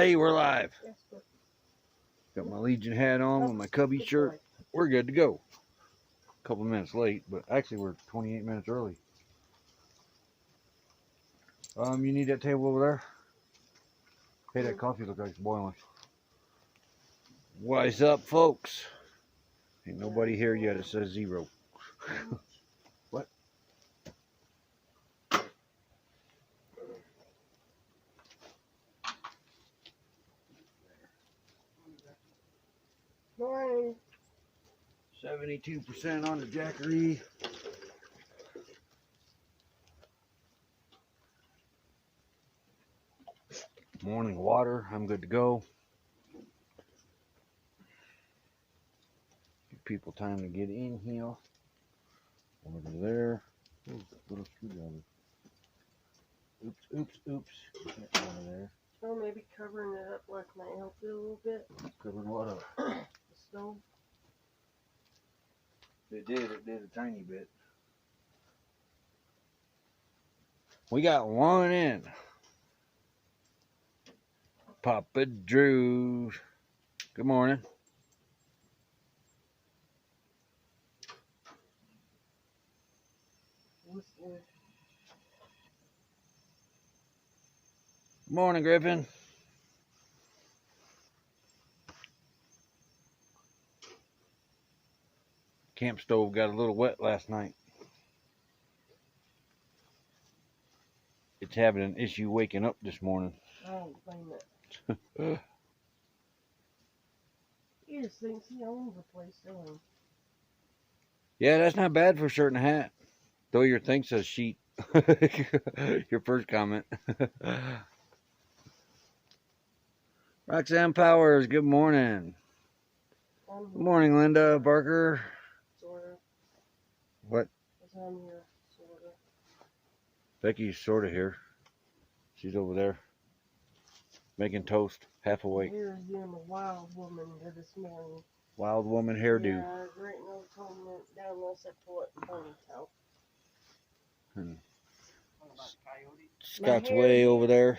Hey, we're live. Yes, sir. Got my Legion hat on with my Cubby shirt. We're good to go. A couple minutes late, but actually we're 28 minutes early. You need that table over there? Hey, that coffee looks like it's boiling. What's up, folks? Ain't nobody here yet. It says 0. What? Morning. 72% on the Jackery. Morning water. I'm good to go. Give people time to get in here. Over there. Ooh, little screwdriver. Oops. Get out of there. Oh, maybe covering it up like might help you a little bit. Covering what up? The stove. It did a tiny bit. We got one in. Papa Drew. Good morning. Morning, Griffin. Camp stove got a little wet last night. It's having an issue waking up this morning. I don't blame it. He just thinks he owns the place, don't he? Yeah, that's not bad for a shirt and a hat. Though your thing says sheet. Your first comment. Roxanne Powers, good morning. Good morning, Linda Barker. Sorta. What? I'm here, sorta. Becky's sort of here. She's over there making toast, half awake. Here's doing a wild woman here this morning. Wild woman hairdo. Yeah, great no comment down unless I pull it in ponytail. Scott's way over there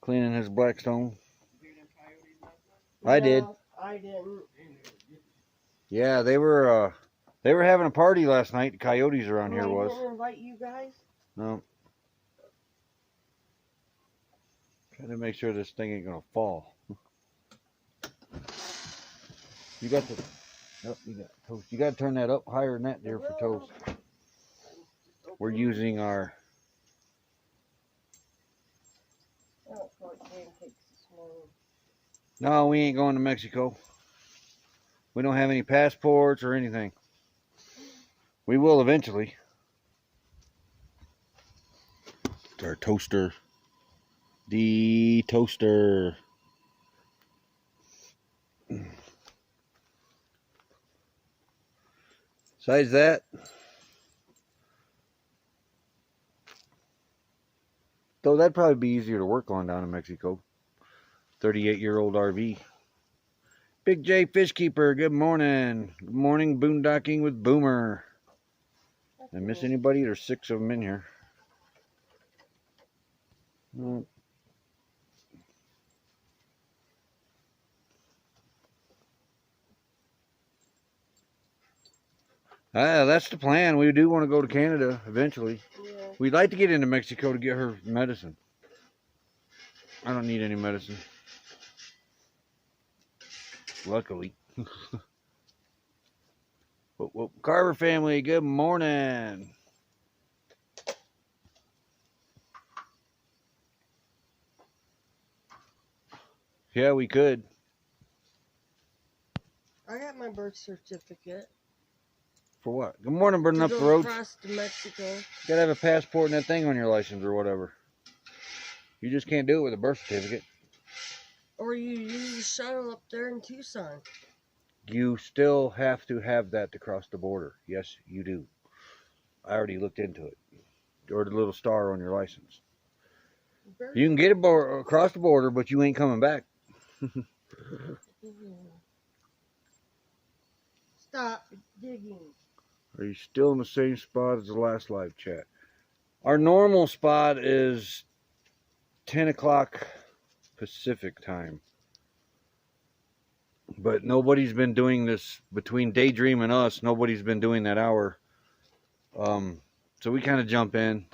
cleaning his Blackstone. I did. I didn't. Yeah, they were having a party last night. The Coyotes around here I was. didn't invite you guys. No. Trying to make sure this thing ain't gonna fall. You got the. Oh, you got toast. You got to turn that up higher than that, dear, for toast. We're using our. I don't feel like pancakes this morning. No, we ain't going to Mexico. We don't have any passports or anything. We will eventually. It's our toaster. The toaster. Besides that, though that'd probably be easier to work on down in Mexico. 38-year-old RV. Big J Fishkeeper, good morning. Good morning, boondocking with Boomer. Did I miss anybody? There's 6 of them in here. No. That's the plan. We do want to go to Canada eventually. Yeah. We'd like to get into Mexico to get her medicine. I don't need any medicine. Luckily. Whoop. Carver family, good morning. Yeah, we could. I got my birth certificate. For what? Good morning, burning up the roads. Across to Mexico. You gotta have a passport and that thing on your license or whatever. You just can't do it with a birth certificate. Or you use the shuttle up there in Tucson. You still have to have that to cross the border. Yes, you do. I already looked into it. Or the little star on your license. You can get it across the border, but you ain't coming back. Stop digging. Are you still in the same spot as the last live chat? Our normal spot is 10 o'clock Pacific time. But nobody's been doing this between Daydream and us. Nobody's been doing that hour. So we kind of jump in.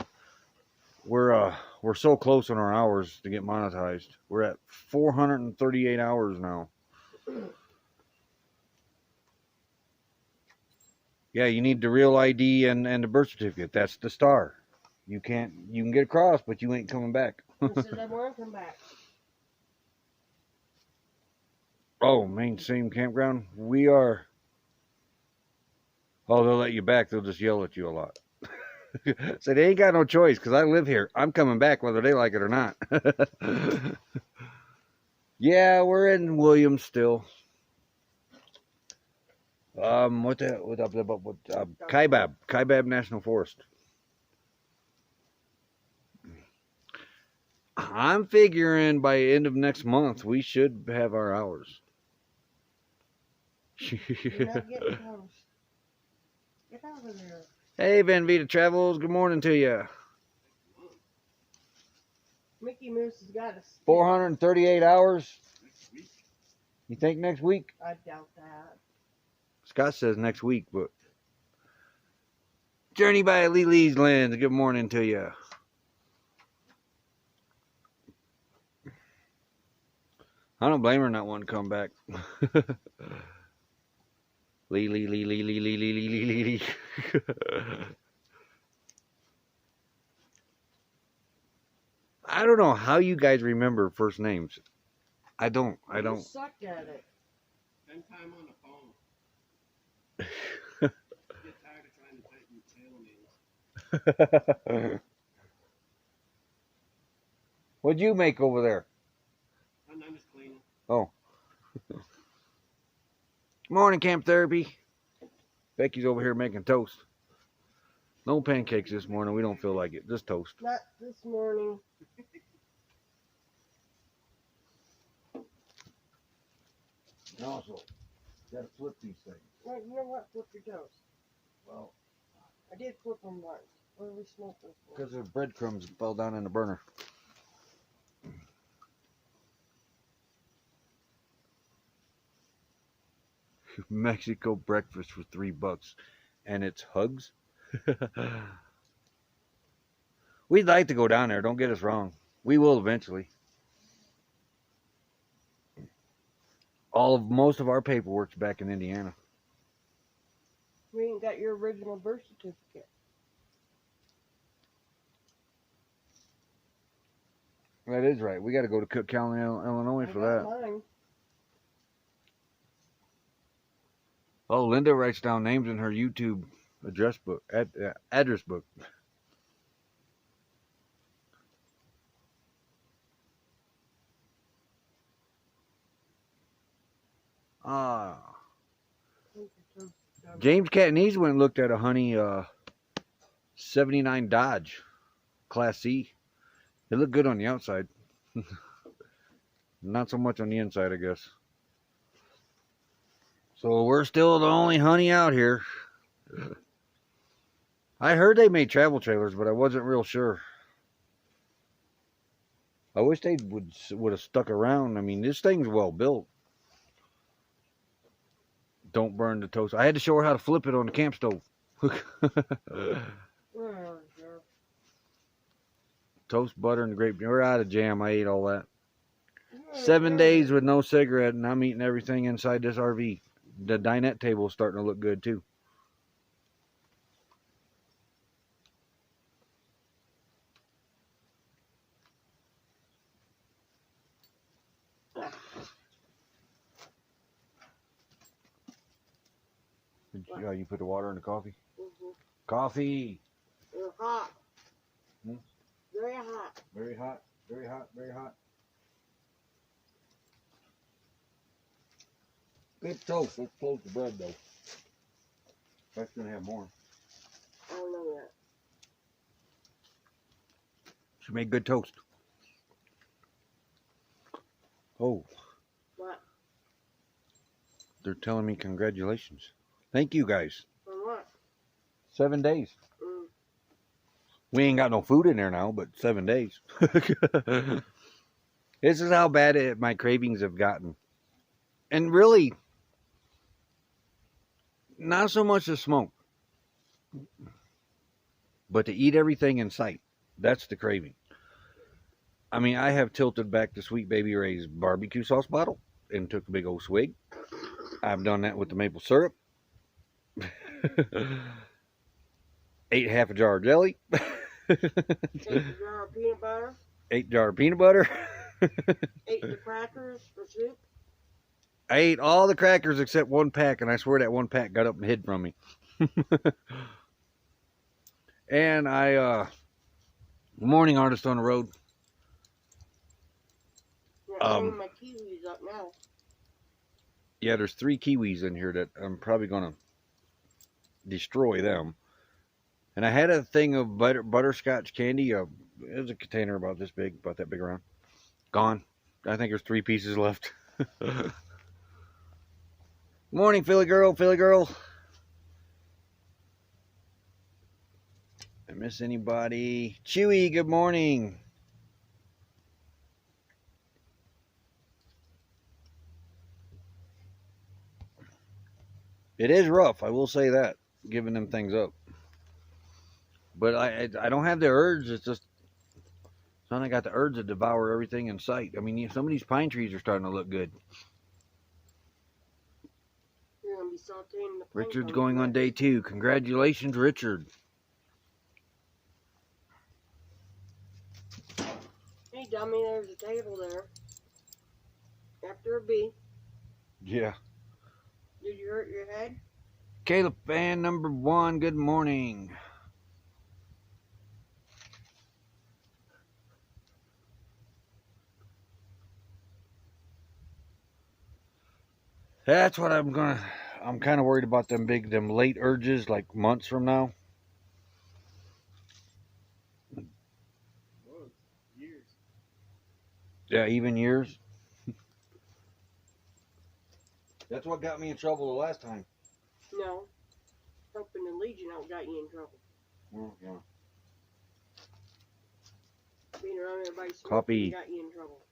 We're so close on our hours to get monetized. We're at 438 hours now. Yeah, you need the real ID and the birth certificate. That's the star. You can get across, but you ain't coming back. Who said I want to come back? Oh, mainstream campground. We are. Oh, they'll let you back. They'll just yell at you a lot. So they ain't got no choice because I live here. I'm coming back whether they like it or not. Yeah, we're in Williams still. Kaibab National Forest. I'm figuring by end of next month we should have our hours. You're not getting close. Get out of there. Hey, Van Vita Travels, good morning to you. Mickey Mouse has got us. 438 hours. You think next week? I doubt that. Scott says next week, but Journey by Lily's Lens, good morning to you. I don't blame her not wanting to come back. Lee. I don't know how you guys remember first names. I don't. You suck at it. Spend time on the phone. Get tired of trying to type your tail names. What'd you make over there? I'm just cleaning. Oh. Morning, Camp Therapy. Becky's over here making toast. No pancakes this morning. We don't feel like it. Just toast. Not this morning. Also, gotta flip these things. Well, you know what? Flip your toast. Well, I did flip them once. What are we smoking for? because the breadcrumbs fell down in the burner. Mexico breakfast for $3, and it's hugs. We'd like to go down there. Don't get us wrong. We will eventually. Most of our paperwork's back in Indiana. We ain't got your original birth certificate. That is right. We got to go to Cook County, Illinois for that. Mine. Oh, Linda writes down names in her YouTube address book, address book. James Catanese went and looked at a honey 79 Dodge Class C. It looked good on the outside. Not so much on the inside, I guess. So we're still the only honey out here. I heard they made travel trailers, but I wasn't real sure. I wish they would have stuck around. I mean, this thing's well built. Don't burn the toast. I had to show her how to flip it on the camp stove. Toast, butter, and grape. We're out of jam. I ate all that. 7 days with no cigarette, and I'm eating everything inside this RV. The dinette table is starting to look good, too. You put the water in the coffee? Mm-hmm. Coffee! They're hot. Hmm? Very hot. Very hot, very hot, very hot. Good toast. Let's close the bread, though. That's going to have more. I don't know that. She made good toast. Oh. What? They're telling me congratulations. Thank you, guys. For what? 7 days. Mm. We ain't got no food in there now, but 7 days. This is how bad my cravings have gotten. And really, not so much to smoke, but to eat everything in sight. That's the craving. I mean, I have tilted back the Sweet Baby Ray's barbecue sauce bottle and took a big old swig. I've done that with the maple syrup. Ate half a jar of jelly. Ate the jar of peanut butter. Ate jar of peanut butter. Ate the crackers for soup. I ate all the crackers except one pack, and I swear that one pack got up and hid from me. And morning artist on the road. I'm my kiwis up now. Yeah, there's 3 kiwis in here that I'm probably gonna destroy them. And I had a thing of butterscotch candy. It was a container about this big, about that big around. Gone. I think there's 3 pieces left. Morning, Philly girl, Philly girl. I miss anybody? Chewy, good morning. It is rough, I will say that, giving them things up. But I don't have the urge. It's just I got the urge to devour everything in sight. I mean, some of these pine trees are starting to look good. You're gonna be sauteing the Richard's going on day 2. Congratulations, Richard. Hey, dummy, there's a table there. After a B. Yeah. Did you hurt your head? Caleb fan number 1, good morning. That's what I'm kind of worried about them late urges, like months from now. Months, years. Yeah, even years. That's what got me in trouble the last time. No. Helping the Legion out got you in trouble. Well, yeah. Being around everybody smoking Copy. got you in trouble.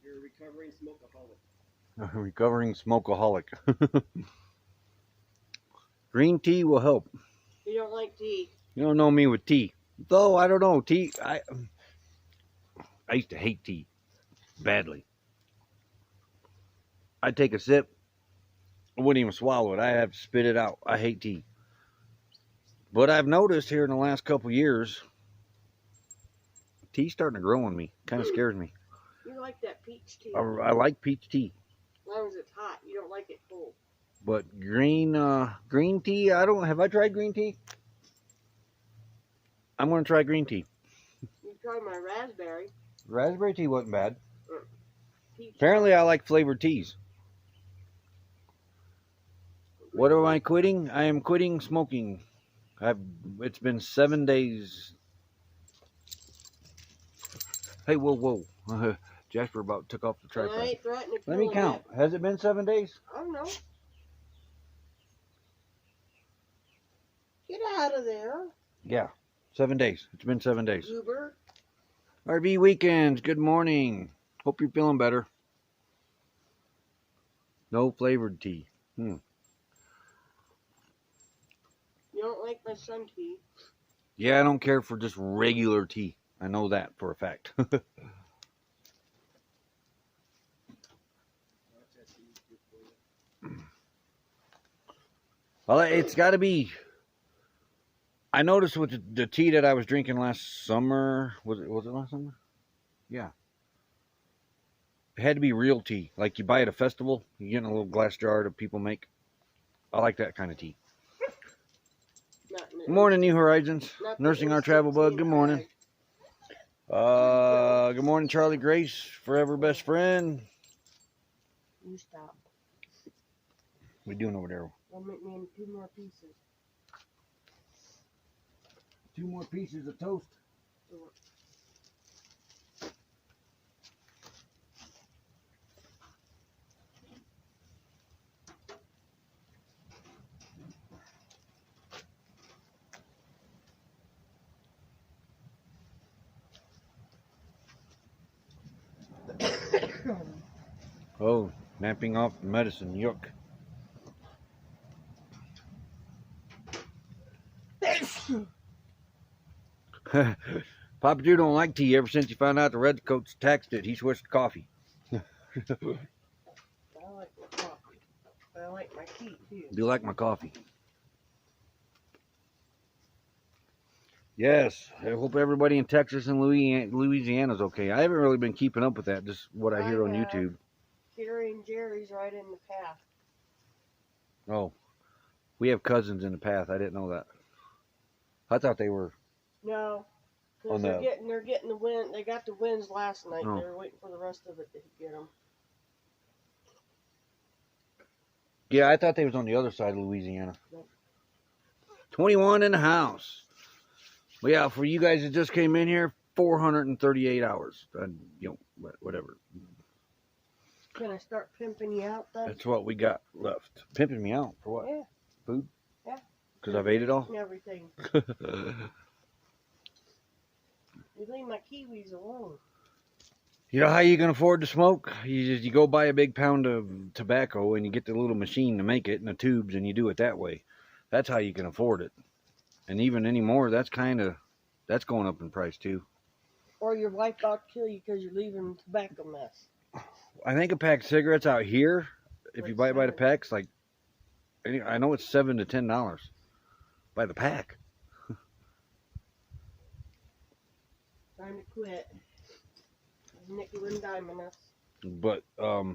You're a recovering smokeaholic. A recovering smokeaholic. Green tea will help. You don't like tea. You don't know me with tea. Though, I don't know. Tea, I used to hate tea. Badly. I'd take a sip. I wouldn't even swallow it. I'd have to spit it out. I hate tea. But I've noticed here in the last couple years, tea's starting to grow on me. Kind of scares me. You like that peach tea. I like peach tea. As long as it's hot. You don't like it cold. But green tea, have I tried green tea? I'm going to try green tea. You try my raspberry. Raspberry tea wasn't bad. Peach. Apparently I like flavored teas. What am I quitting? I am quitting smoking. It's been 7 days. Hey, whoa. Jasper about took off the track. I ain't threatening to Let me kill count. him Has it been 7 days? yet. I don't know. Get out of there. Yeah, 7 days. It's been 7 days. Goober. RV Weekends, good morning. Hope you're feeling better. No flavored tea. You don't like my sun tea. Yeah, I don't care for just regular tea. I know that for a fact. Well, it's got to be. I noticed with the tea that I was drinking last summer. Was it last summer? Yeah. It had to be real tea. Like you buy at a festival, you get in a little glass jar that people make. I like that kind of tea. Good morning, New Horizons. Nursing our travel bug. Good morning. Good morning, Charlie Grace, forever best friend. You stop. What are you doing over there? I'll make me 2 more pieces. 2 more pieces of toast. Oh, napping off the medicine. Yuck. Papa Drew don't like tea ever since he found out the Redcoats taxed it. He switched to coffee. I like my coffee. I like my tea too. Do you like my coffee? Yes. I hope everybody in Texas and Louisiana's okay. I haven't really been keeping up with that, just what I hear on YouTube. Gary and Jerry's right in the path. Oh, we have cousins in the path. I didn't know that. I thought they were. No, On because the- they're getting the wind. They got the winds last night. Oh. They're waiting for the rest of it to get them. Yeah, I thought they was on the other side of Louisiana. Nope. 21 in the house. Well, yeah, for you guys that just came in here, 438 hours. Whatever. Can I start pimping you out then? That's what we got left. Pimping me out for what? Yeah. Food? Yeah. Because I've ate it all? And everything. You leave my kiwis alone. You know how you can afford to smoke? You go buy a big pound of tobacco and you get the little machine to make it in the tubes and you do it that way. That's how you can afford it. And even anymore, that's going up in price too. Or your wife about to kill you because you're leaving tobacco mess. I think a pack of cigarettes out here, if you buy it by the packs, like, I know it's $7 to $10 by the pack. Time to quit. Nickel and diming us. But let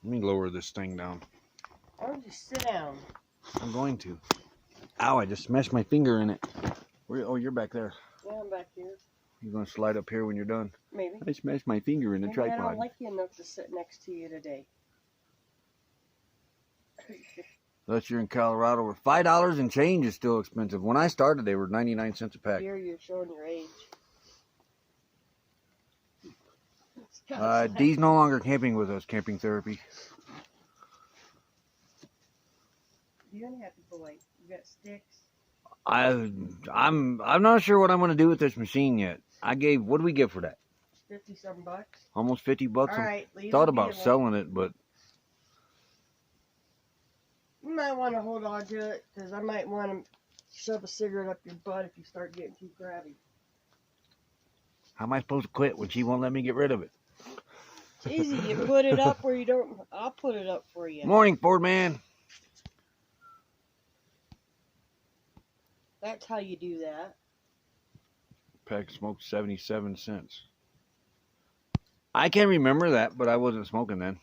me lower this thing down. Why don't you sit down? I'm going to. Ow! I just smashed my finger in it. Oh, you're back there. Yeah, I'm back here. You're gonna slide up here when you're done. Maybe. I smashed my finger in the Maybe I tripod. don't like you enough to sit next to you today. Unless you're in Colorado, where $5 and change is still expensive. When I started, they were 99 cents a pack. Here you're showing your age. Dee's no longer camping with us. Camping therapy. You're a happy boy. You got sticks. I'm not sure what I'm gonna do with this machine yet. What do we get for that? 50-some bucks. Almost 50 bucks. All right. Leave Thought the about vehicle. selling it, but You might want to hold on to it because I might want to shove a cigarette up your butt if you start getting too crabby. how am I supposed to quit when she won't let me get rid of it? It's easy. You put it up where you don't. I'll put it up for you. Morning, Ford man. That's how you do that. Pack of smoke 77 cents. I can remember that, but I wasn't smoking then.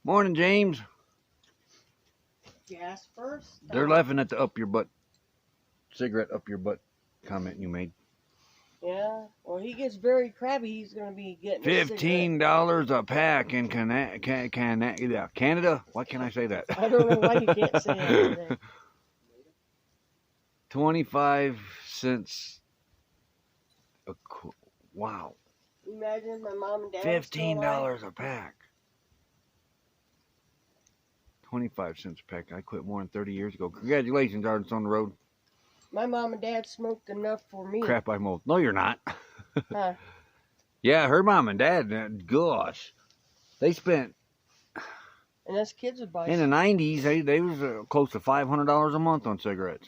Morning, James. Gas first. They're laughing at the up your butt, cigarette up your butt comment you made. Yeah. Well, he gets very crabby. He's going to be getting a cigarette. $15 a pack in Canada. Why can't I say that? I don't know why you can't say anything. 25 cents. Wow. Imagine my mom and dad. $15 a pack. 25 cents a pack. I quit more than 30 years ago. Congratulations, artists on the road. My mom and dad smoked enough for me. Crap, I'm old. No, you're not. Huh. Yeah, her mom and dad, gosh. They spent, And us kids would buy. in the 90s, they was close to $500 a month on cigarettes.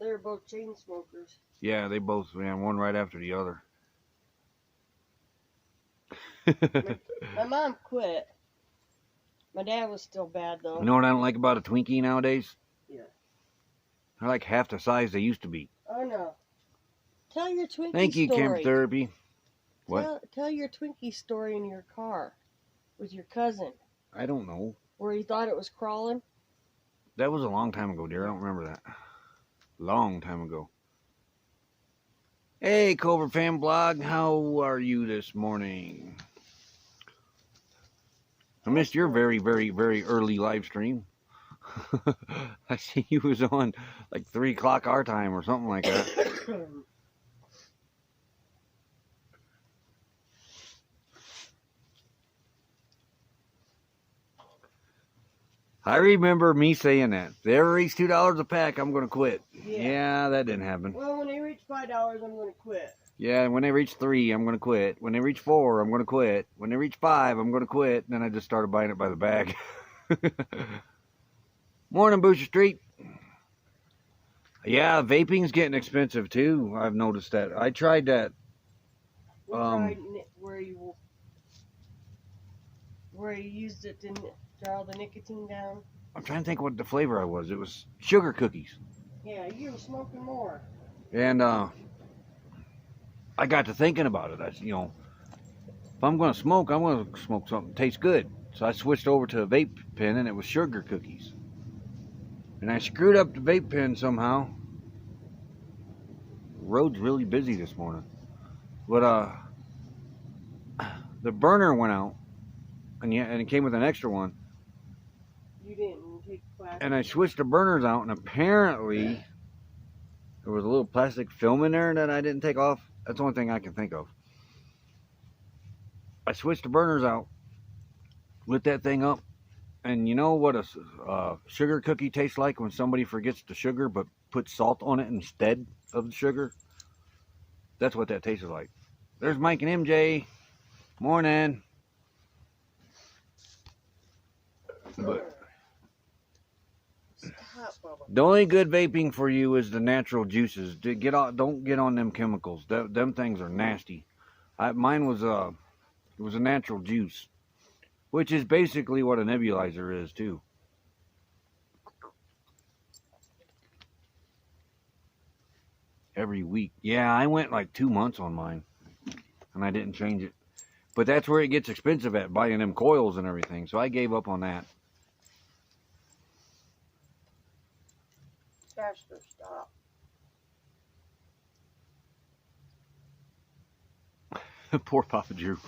They were both chain smokers. Yeah, they both ran one right after the other. My mom quit. My dad was still bad though. You know what I don't like about a Twinkie nowadays? Yeah. They're like half the size they used to be. Oh no. Tell your Twinkie Thank you, story. Camp Therapy. What? Tell your Twinkie story in your car with your cousin I don't know. where he thought it was crawling. That was a long time ago, dear. I don't remember that. Long time ago. Hey, Cobra Fan Blog. How are you this morning? I missed your very, very, very early live stream. I see you was on like 3 o'clock our time or something like that. I remember me saying that. If they ever reach $2 a pack, I'm going to quit. Yeah. Yeah, that didn't happen. Well, when they reach $5, I'm going to quit. Yeah, when they reach 3, I'm going to quit. When they reach 4, I'm going to quit. When they reach 5, I'm going to quit. And then I just started buying it by the bag. Morning, Boucher Street. Yeah, vaping's getting expensive too. I've noticed that. I tried that. We tried where you used it to draw the nicotine down. I'm trying to think what the flavor I was. It was sugar cookies. Yeah, you were smoking more. And I got to thinking about it. If I'm going to smoke, I'm going to smoke something that tastes good. So I switched over to a vape pen, and it was sugar cookies. And I screwed up the vape pen somehow. The road's really busy this morning. But the burner went out, and it came with an extra one. You didn't take plastic. And I switched the burners out, and apparently there was a little plastic film in there that I didn't take off. That's the only thing I can think of. I switched the burners out, lit that thing up, and you know what a sugar cookie tastes like when somebody forgets the sugar but puts salt on it instead of the sugar? That's what that tasted like. There's Mike and MJ. Morning. But Stop, Bubba. the only good vaping for you is the natural juices. Don't get on them chemicals. Them things are nasty. Mine was it was a natural juice, which is basically what a nebulizer is too. Every week. Yeah, I went like 2 months on mine, and I didn't change it. But that's where it gets expensive at, buying them coils and everything. So I gave up on that. Faster, stop. Poor Papa Drew.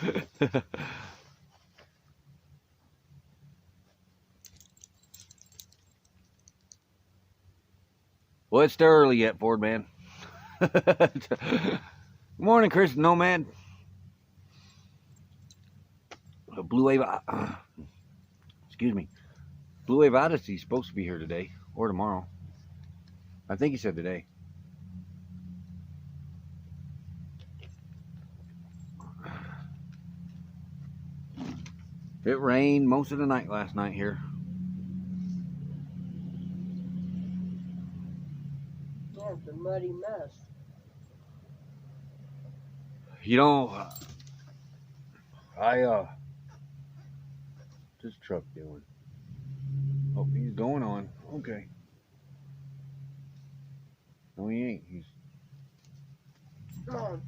Well, it's still early yet, Ford man. Good morning, Chris Nomad. Blue Wave, excuse me. Blue Wave Odyssey is supposed to be here today or tomorrow. I think he said today. It rained most of the night last night here. Yeah, it's a muddy mess. You know, what's this truck doing? Oh, he's going on. Okay. No, he ain't. He's Come on.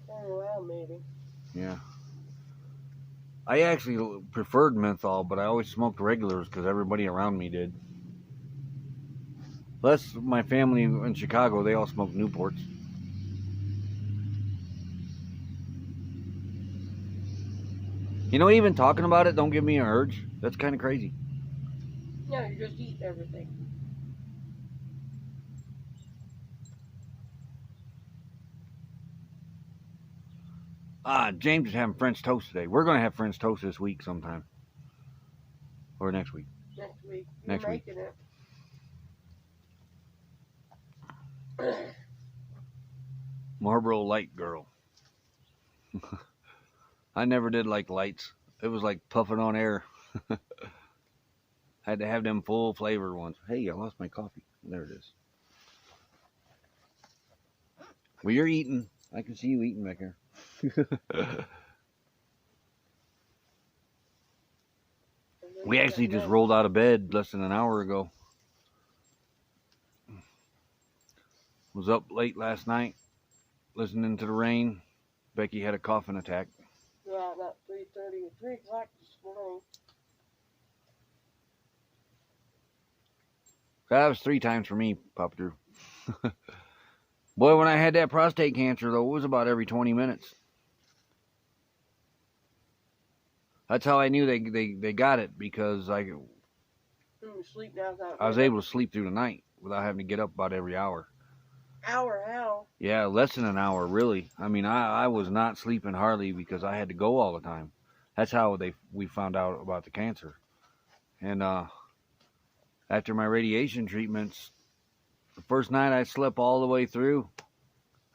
Turn around, maybe. yeah. I actually preferred menthol, but I always smoked regulars because everybody around me did. Plus, my family in Chicago, they all smoked Newports. You know, even talking about it don't give me an urge. That's kind of crazy. No, you just eat everything. James is having French toast today. We're going to have French toast this week sometime. Or next week. Next week. Next You're week. making it. Marlboro Light girl. I never did like lights. It was like puffing on air. Had to have them full flavor ones. Hey, I lost my coffee. There it is. Well, you're eating. I can see you eating back here. We actually just rolled out of bed less than an hour ago. Was up late last night, listening to the rain. Becky had a coughing attack. Yeah, about 3:30 or 3 o'clock this morning. That was 3 times for me, Papa Drew. Boy, when I had that prostate cancer, though, it was about every 20 minutes. That's how I knew they got it, because I Sleep now. was able to sleep through the night without having to get up about every hour. Hour how? Yeah, less than an hour, really. I mean, I was not sleeping hardly because I had to go all the time. That's how we found out about the cancer. And after my radiation treatments, The first night I slept all the way through.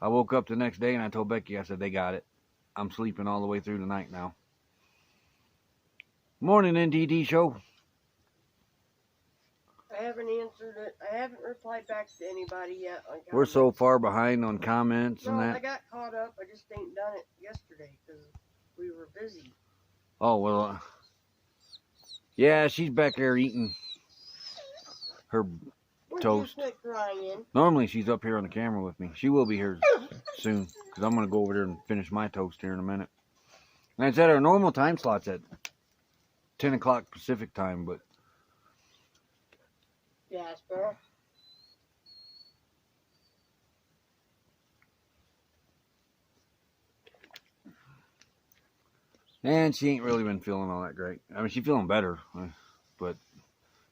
I woke up the next day and I told Becky, I said, they got it. I'm sleeping all the way through the night now. Morning, NTT show. I haven't answered it. I haven't replied back to anybody yet on We're so comments. far behind on comments No, and I that. got caught up. I just ain't done it yesterday because we were busy. Oh, well. Yeah, she's back there eating her Would toast. you quit crying? Normally she's up here on the camera with me. She will be here soon because I'm going to go over there and finish my toast here in a minute. And I said our normal time slot's at 10 o'clock Pacific time, but Jasper. and she ain't really been feeling all that great. I mean, she's feeling better, but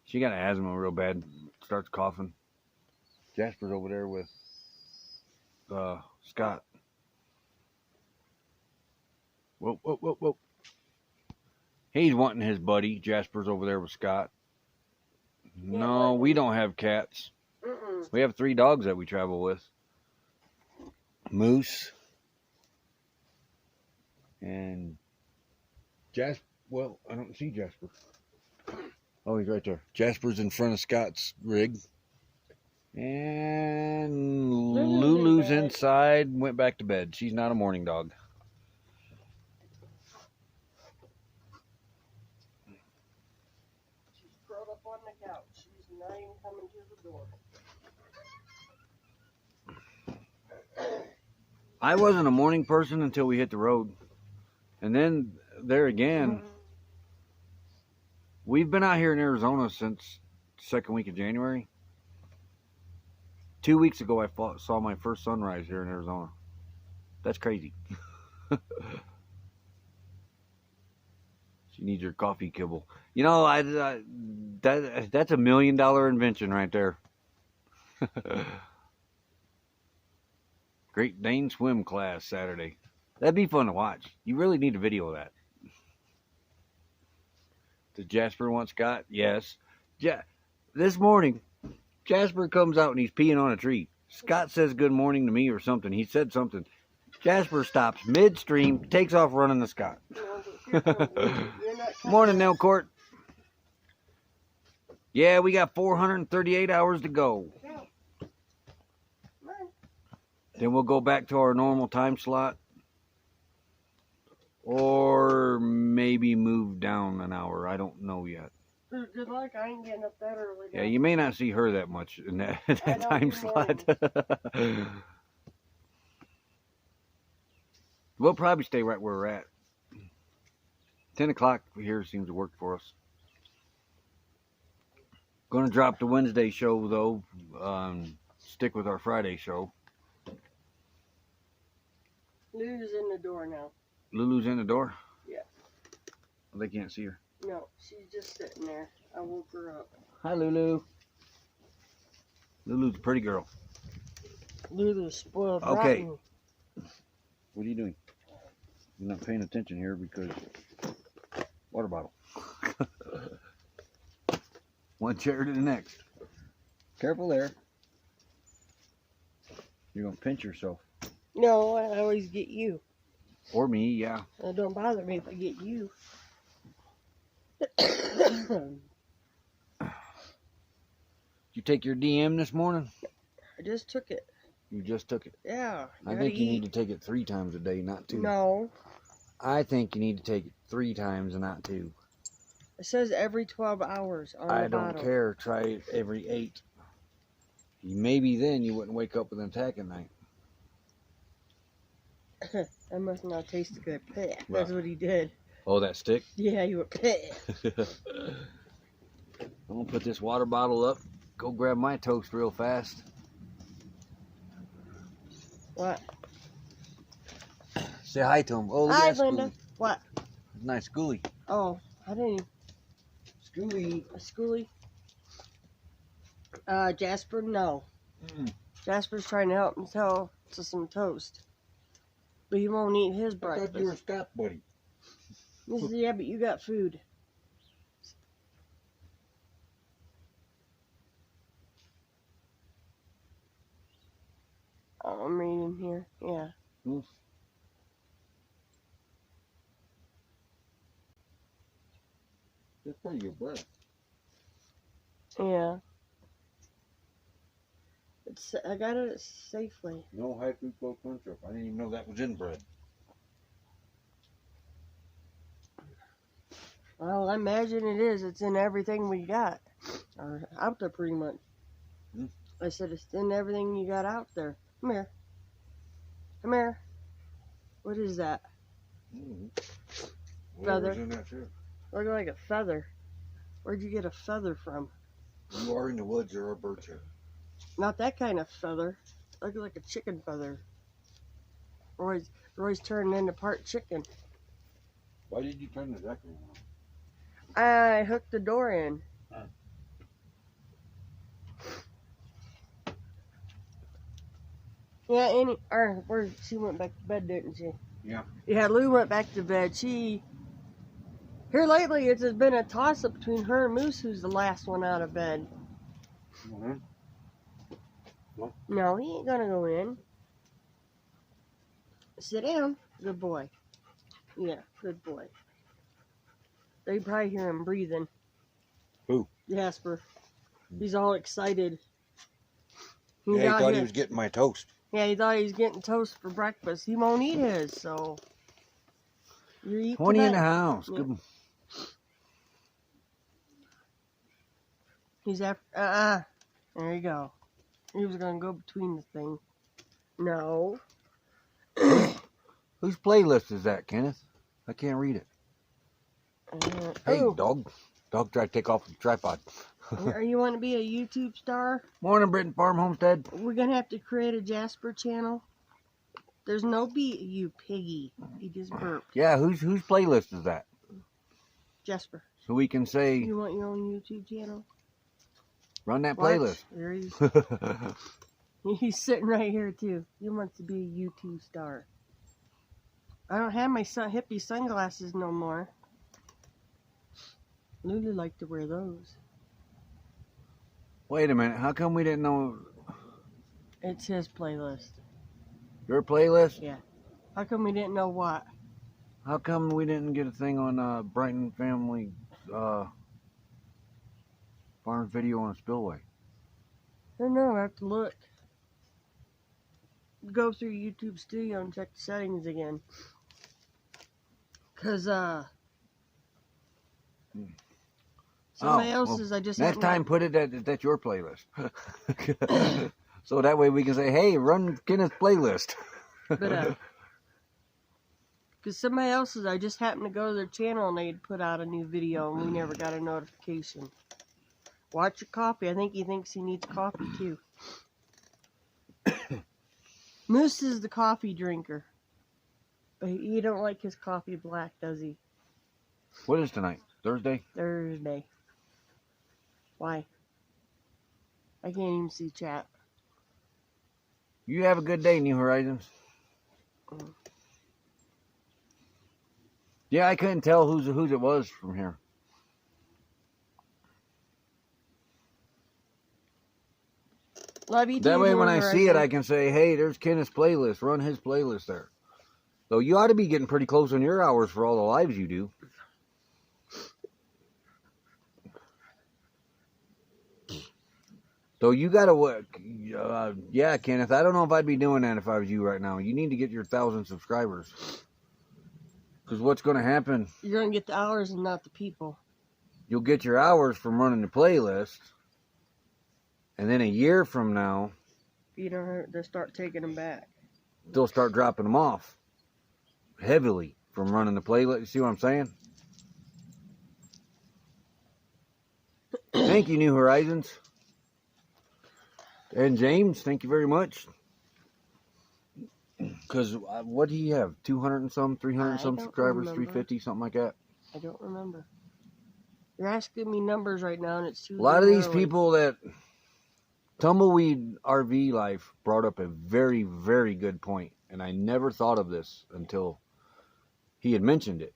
she got asthma real bad. Starts coughing. Jasper's over there with Scott. Whoa, whoa, whoa, whoa. He's wanting his buddy. Jasper's over there with Scott. No, we don't have cats. Mm-mm. We have 3 dogs that we travel with. Moose. And Jasper. Well, I don't see Jasper. Oh, he's right there. Jasper's in front of Scott's rig. And Lulu's inside, went back to bed. She's not a morning dog. She's curled up on the couch. She's not even coming to the door. I wasn't a morning person until we hit the road. And then there again, we've been out here in Arizona since the second week of January. 2 weeks ago, I saw my first sunrise here in Arizona. That's crazy. She needs her coffee kibble. You know, that's $1 million invention right there. Great Dane swim class Saturday. That'd be fun to watch. You really need a video of that. Does Jasper want Scott? Yes. This morning, Jasper comes out and he's peeing on a tree. Scott says good morning to me or something. He said something. Jasper stops midstream, takes off running to Scott. Morning, Nelcourt. Yeah, we got 438 hours to go. Then we'll go back to our normal time slot. Or maybe move down an hour. I don't know yet. Good luck. I ain't getting up that early. Yeah, you may not see her that much in that time slot. We'll probably stay right where we're at. 10 o'clock here seems to work for us. Going to drop the Wednesday show, though. Stick with our Friday show. Lulu's in the door now. Lulu's in the door? Yeah. Well, they can't see her. No, she's just sitting there. I woke her up. Hi, Lulu. Lulu's a pretty girl. Lulu's spoiled Okay. rotten. What are you doing? You're not paying attention here because water bottle. One chair to the next. Careful there. You're going to pinch yourself. No, I always get you. Or me, yeah. It don't bother me if I get you. Did you take your DM this morning? I just took it. You just took it. Yeah. I think you need to take it 3 times a day, not 2. No. I think you need to take it 3 times and not 2. It says every 12 hours on I the don't bottle. care. Try it every 8. Maybe then you wouldn't wake up with an attack at night. That must not taste good. Blech. Right. That's what he did. Oh, that stick? Yeah, you were blech. I'm going to put this water bottle up. Go grab my toast real fast. What? Say hi to him. Oh, look Hi, at that Linda. schoolie. What? Nice schoolie. Oh, I didn't. Schoolie. A schoolie? Jasper, no. Jasper's trying to help himself to some toast. But he won't eat his I breakfast. thought you were a Scott buddy. He said, yeah, but you got food. I'm reading here. Yeah. Hmm. That's part of your bread. Yeah. I got it safely. No high fructose corn syrup. I didn't even know that was in bread. Well, I imagine it is. It's in everything we got. Or out there, pretty much. Hmm. I said it's in everything you got out there. Come here. Come here. What is that? Mm-hmm. Feather. Whatever's in that syrup. Look like a feather. Where'd you get a feather from? You are in the woods, there are birds here. Not that kind of feather. Look like a chicken feather. Roy's turning into part chicken. Why did you turn the deck around? I hooked the door in. Yeah, she went back to bed, didn't she? Yeah. Yeah, Lou went back to bed. Here lately, it's been a toss-up between her and Moose, who's the last one out of bed. Mm-hmm. No, he ain't gonna go in. Sit down. Good boy. Yeah, good boy. They probably hear him breathing. Who? Jasper. He's all excited. Yeah, he thought he was getting my toast. Yeah, he thought he was getting toast for breakfast. He won't eat his, so you eat 20 in the tonight. house. Yeah. Good. He's after. There you go. He was gonna go between the thing. No. Whose playlist is that, Kenneth? I can't read it. Hey, oh, dog. Dog tried to take off the tripod. are you want to be a YouTube star? Morning, Britton Farm Homestead. We're gonna have to create a Jasper channel. There's no B, you piggy. He just burped. Yeah, whose playlist is that? Jasper, So we can say, you want your own YouTube channel? run that Watch. playlist. There he's sitting right here too. He wants to be a YouTube star. I don't have my hippie sunglasses no more. Lulu liked to wear those. Wait a minute. How come we didn't know It's his playlist. your playlist? Yeah. How come we didn't know what? How come we didn't get a thing on Brighton Family farm video on a spillway? I don't know. I have to look. Go through YouTube Studio and check the settings again. Cause somebody else's I just Next happened time, put it that's your playlist. So that way we can say, hey, run Kenneth's playlist. But cause somebody else's I just happened to go to their channel and they'd put out a new video and we never got a notification. Watch your coffee. I think he thinks he needs coffee too. Moose is the coffee drinker. But he don't like his coffee black, does he? What is tonight? Thursday? Thursday. Why? I can't even see chat. You have a good day, New Horizons. Mm. Yeah, I couldn't tell whose it was from here. Love you too, That way when I New see it, I Horizons. can say, hey, there's Kenneth's playlist. Run his playlist there. So you ought to be getting pretty close on your hours for all the lives you do. So you got to work. Yeah, Kenneth, I don't know if I'd be doing that if I was you right now. You need to get your 1,000 subscribers. Because what's going to happen, You're going to get the hours and not the people. you'll get your hours from running the playlist. And then a year from now, You know, they'll start taking them back. they'll start dropping them off heavily from running the playlist. You see what I'm saying? Thank you, New Horizons. And James, thank you very much. Because what do you have? 200 and some, 300 and some don't subscribers, remember. 350, something like that. I don't remember. You're asking me numbers right now, and it's too A lot of these early. people that Tumbleweed RV Life brought up a very, very good point, and I never thought of this until he had mentioned it.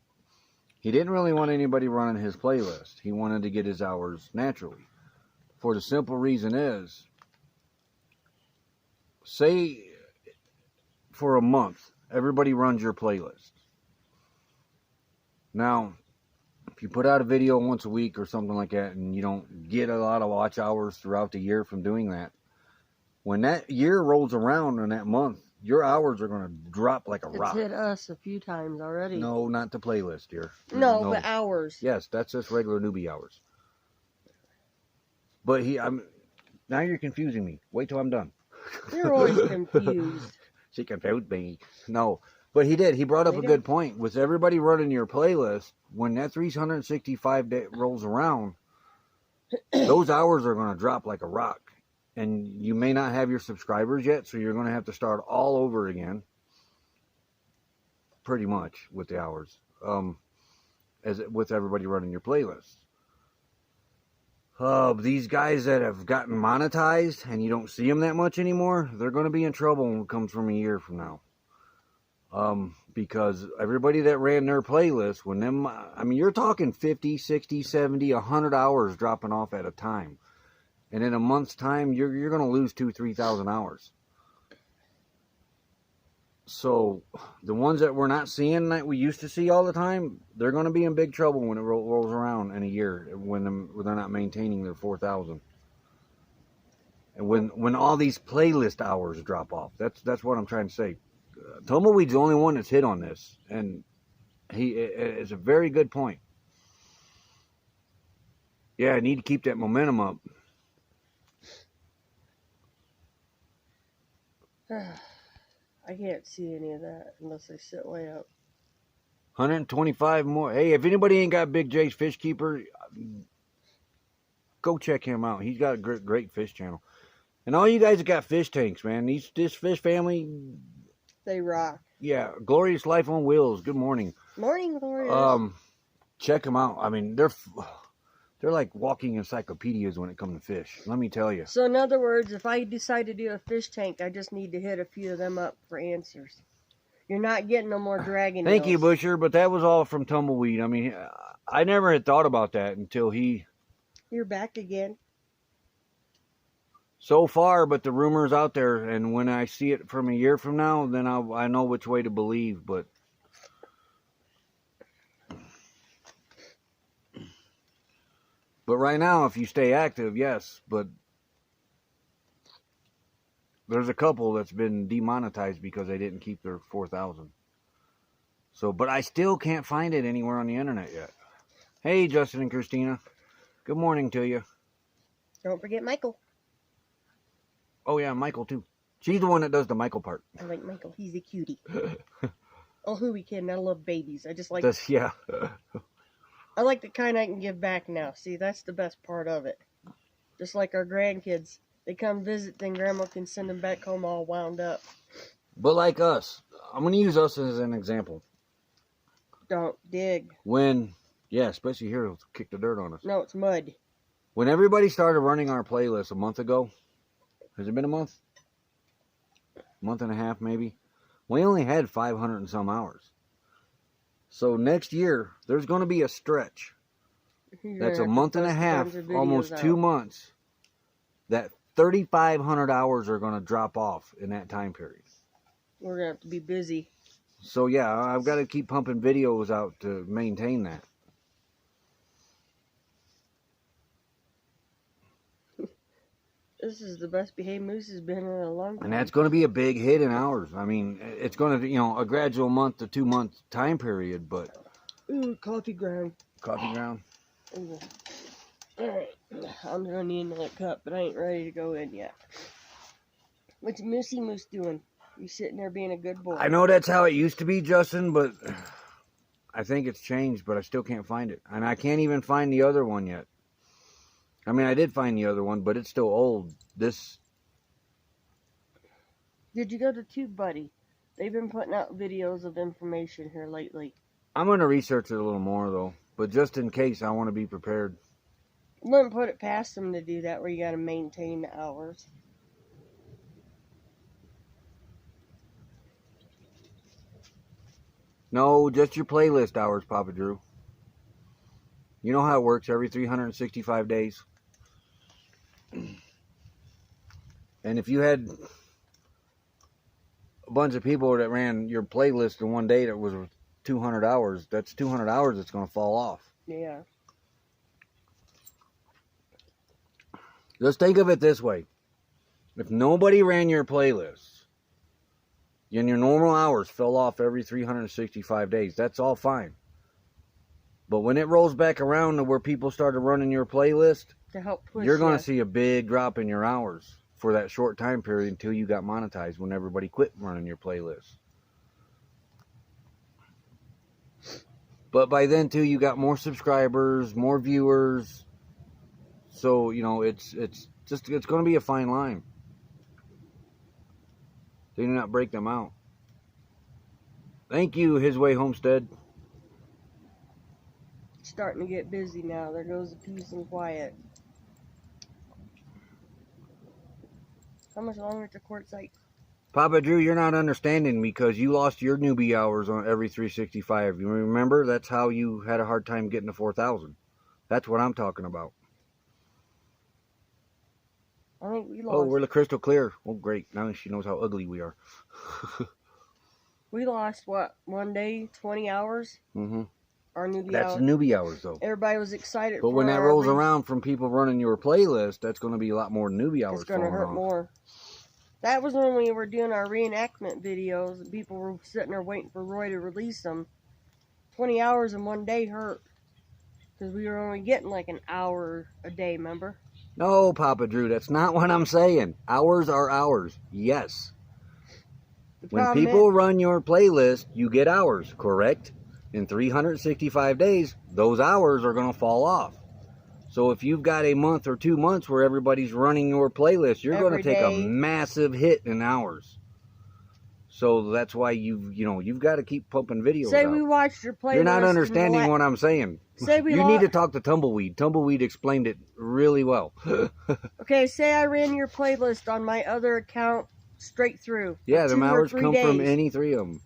He didn't really want anybody running his playlist. He wanted to get his hours naturally. For the simple reason is, say for a month, everybody runs your playlist. Now, if you put out a video once a week or something like that and you don't get a lot of watch hours throughout the year from doing that, when that year rolls around in that month, your hours are going to drop like a rock. It's hit us a few times already. No, not the playlist, dear. No, but hours. Yes, that's just regular newbie hours. But now you're confusing me. Wait till I'm done. You're always confused. She confused me. No, but he did. He brought up a good point. With everybody running your playlist, when that 365 day rolls around, those hours are going to drop like a rock. And you may not have your subscribers yet, so you're going to have to start all over again. Pretty much with the hours. With everybody running your playlist. These guys that have gotten monetized and you don't see them that much anymore, they're going to be in trouble when it comes from a year from now. Because everybody that ran their playlist, you're talking 50, 60, 70, 100 hours dropping off at a time. And in a month's time, you're going to lose 2,000 to 3,000 hours. So the ones that we're not seeing that we used to see all the time, they're going to be in big trouble when it rolls around in a year when they're not maintaining their 4,000. And when all these playlist hours drop off, that's what I'm trying to say. Tumbleweed's the only one that's hit on this, and it's a very good point. Yeah, I need to keep that momentum up. I can't see any of that unless I sit way up. 125 more. Hey, if anybody ain't got Big J's Fish Keeper, go check him out. He's got a great fish channel. And all you guys that got fish tanks, man, this fish family, they rock. Yeah, Glorious Life on Wheels. Good morning. Morning, Glorious. Check them out. I mean, they're like walking encyclopedias when it comes to fish. Let me tell you. So in other words, if I decide to do a fish tank, I just need to hit a few of them up for answers. You're not getting no more dragon Thank you, Busher, but that was all from Tumbleweed. I mean, I never had thought about that until he... You're back again. So far, but the rumor's out there, and when I see it from a year from now, then I know which way to believe, but... But right now, if you stay active, yes, but there's a couple that's been demonetized because they didn't keep their 4,000. So, but I still can't find it anywhere on the internet yet. Hey, Justin and Christina. Good morning to you. Don't forget Michael. Oh, yeah, Michael, too. She's the one that does the Michael part. I like Michael. He's a cutie. Oh, who we kidding? I love babies. I just like... Yeah. I like the kind I can give back now. See, that's the best part of it. Just like our grandkids. They come visit, then Grandma can send them back home all wound up. But like us, I'm going to use us as an example. Don't dig. Especially here, it'll kick the dirt on us. No, it's mud. When everybody started running our playlist a month ago, has it been a month? Month and a half, maybe? We only had 500 and some hours. So next year, there's going to be a stretch. That's a month and a half, almost 2 months, that 3,500 hours are going to drop off in that time period. We're going to have to be busy. So yeah, I've got to keep pumping videos out to maintain that. This is the best behaved moose has been in a long time. And that's going to be a big hit in hours. I mean, it's going to, a gradual month to 2 month time period, but... Ooh, coffee ground. Coffee ground? Ooh. All right. I'm going to need another cup, but I ain't ready to go in yet. What's Moosey Moose doing? You sitting there being a good boy. I know that's how it used to be, Justin, but I think it's changed, but I still can't find it. And I can't even find the other one yet. I mean, I did find the other one, but it's still old. Did you go to TubeBuddy? They've been putting out videos of information here lately. I'm going to research it a little more, though. But just in case, I want to be prepared. I wouldn't put it past them to do that, where you got to maintain the hours. No, just your playlist hours, Papa Drew. You know how it works every 365 days. And if you had a bunch of people that ran your playlist in one day that was 200 hours, that's 200 hours that's going to fall off. Yeah. Just think of it this way. If nobody ran your playlists and your normal hours fell off every 365 days, that's all fine. But when it rolls back around to where people started running your playlist, To help push you're going ya. to see a big drop in your hours for that short time period until you got monetized when everybody quit running your playlist. But by then too, you got more subscribers, more viewers. So, you know, it's going to be a fine line. They do not break them out. Thank you, His Way Homestead. Starting to get busy now. There goes the peace and quiet. How much longer to quartzite? Papa Drew, you're not understanding because you lost your newbie hours on every 365. You remember? That's how you had a hard time getting to 4,000. That's what I'm talking about. I think we lost. Oh, we're crystal clear. Oh, great. Now she knows how ugly we are. We lost, what, one day, 20 hours? Mm-hmm. Our newbie That's hours. newbie hours, though. Everybody was excited But for when that our rolls around from people running your playlist, that's going to be a lot more newbie hours. It's going to falling hurt off. more. That was when we were doing our reenactment videos and people were sitting there waiting for Roy to release them. 20 hours in one day hurt. Because we were only getting like an hour a day, remember? No, Papa Drew, that's not what I'm saying. Hours are hours. Yes. When problem people run your playlist, you get hours, correct? In 365 days, those hours are going to fall off. So if you've got a month or 2 months where everybody's running your playlist, you're going to take a massive hit in hours. So that's why you've got to keep pumping videos Say out. we watched your playlist. You're not understanding what I'm saying. Say we You need to talk to Tumbleweed. Tumbleweed explained it really well. Okay, say I ran your playlist on my other account straight through. Yeah, them 2 or hours 3 come days. from any three of them.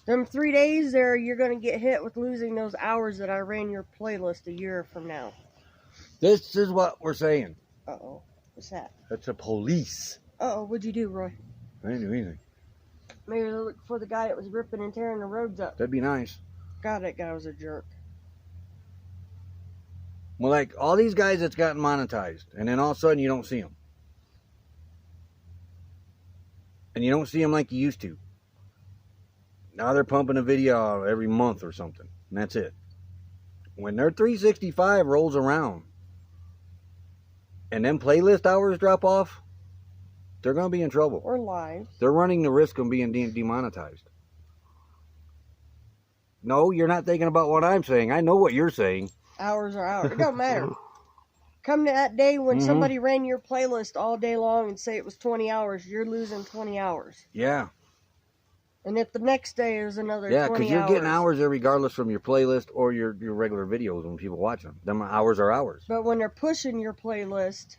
Them 3 days there, you're going to get hit with losing those hours that I ran your playlist a year from now. This is what we're saying. Uh-oh. What's that? That's a police. Uh-oh, what'd you do, Roy? I didn't do anything. Maybe look for the guy that was ripping and tearing the roads up. That'd be nice. God, that guy was a jerk. Well, like all these guys that's gotten monetized, and then all of a sudden you don't see them. And you don't see them like you used to. Now they're pumping a video out every month or something, and that's it. When their 365 rolls around, and then playlist hours drop off, they're going to be in trouble. Or lives. They're running the risk of being demonetized. No, you're not thinking about what I'm saying. I know what you're saying. Hours are hours. It don't matter. Come to that day when somebody ran your playlist all day long and say it was 20 hours, you're losing 20 hours. Yeah. And if the next day is another 20 hours. Yeah, because you're getting hours regardless from your playlist or your regular videos when people watch them. Them hours are hours. But when they're pushing your playlist.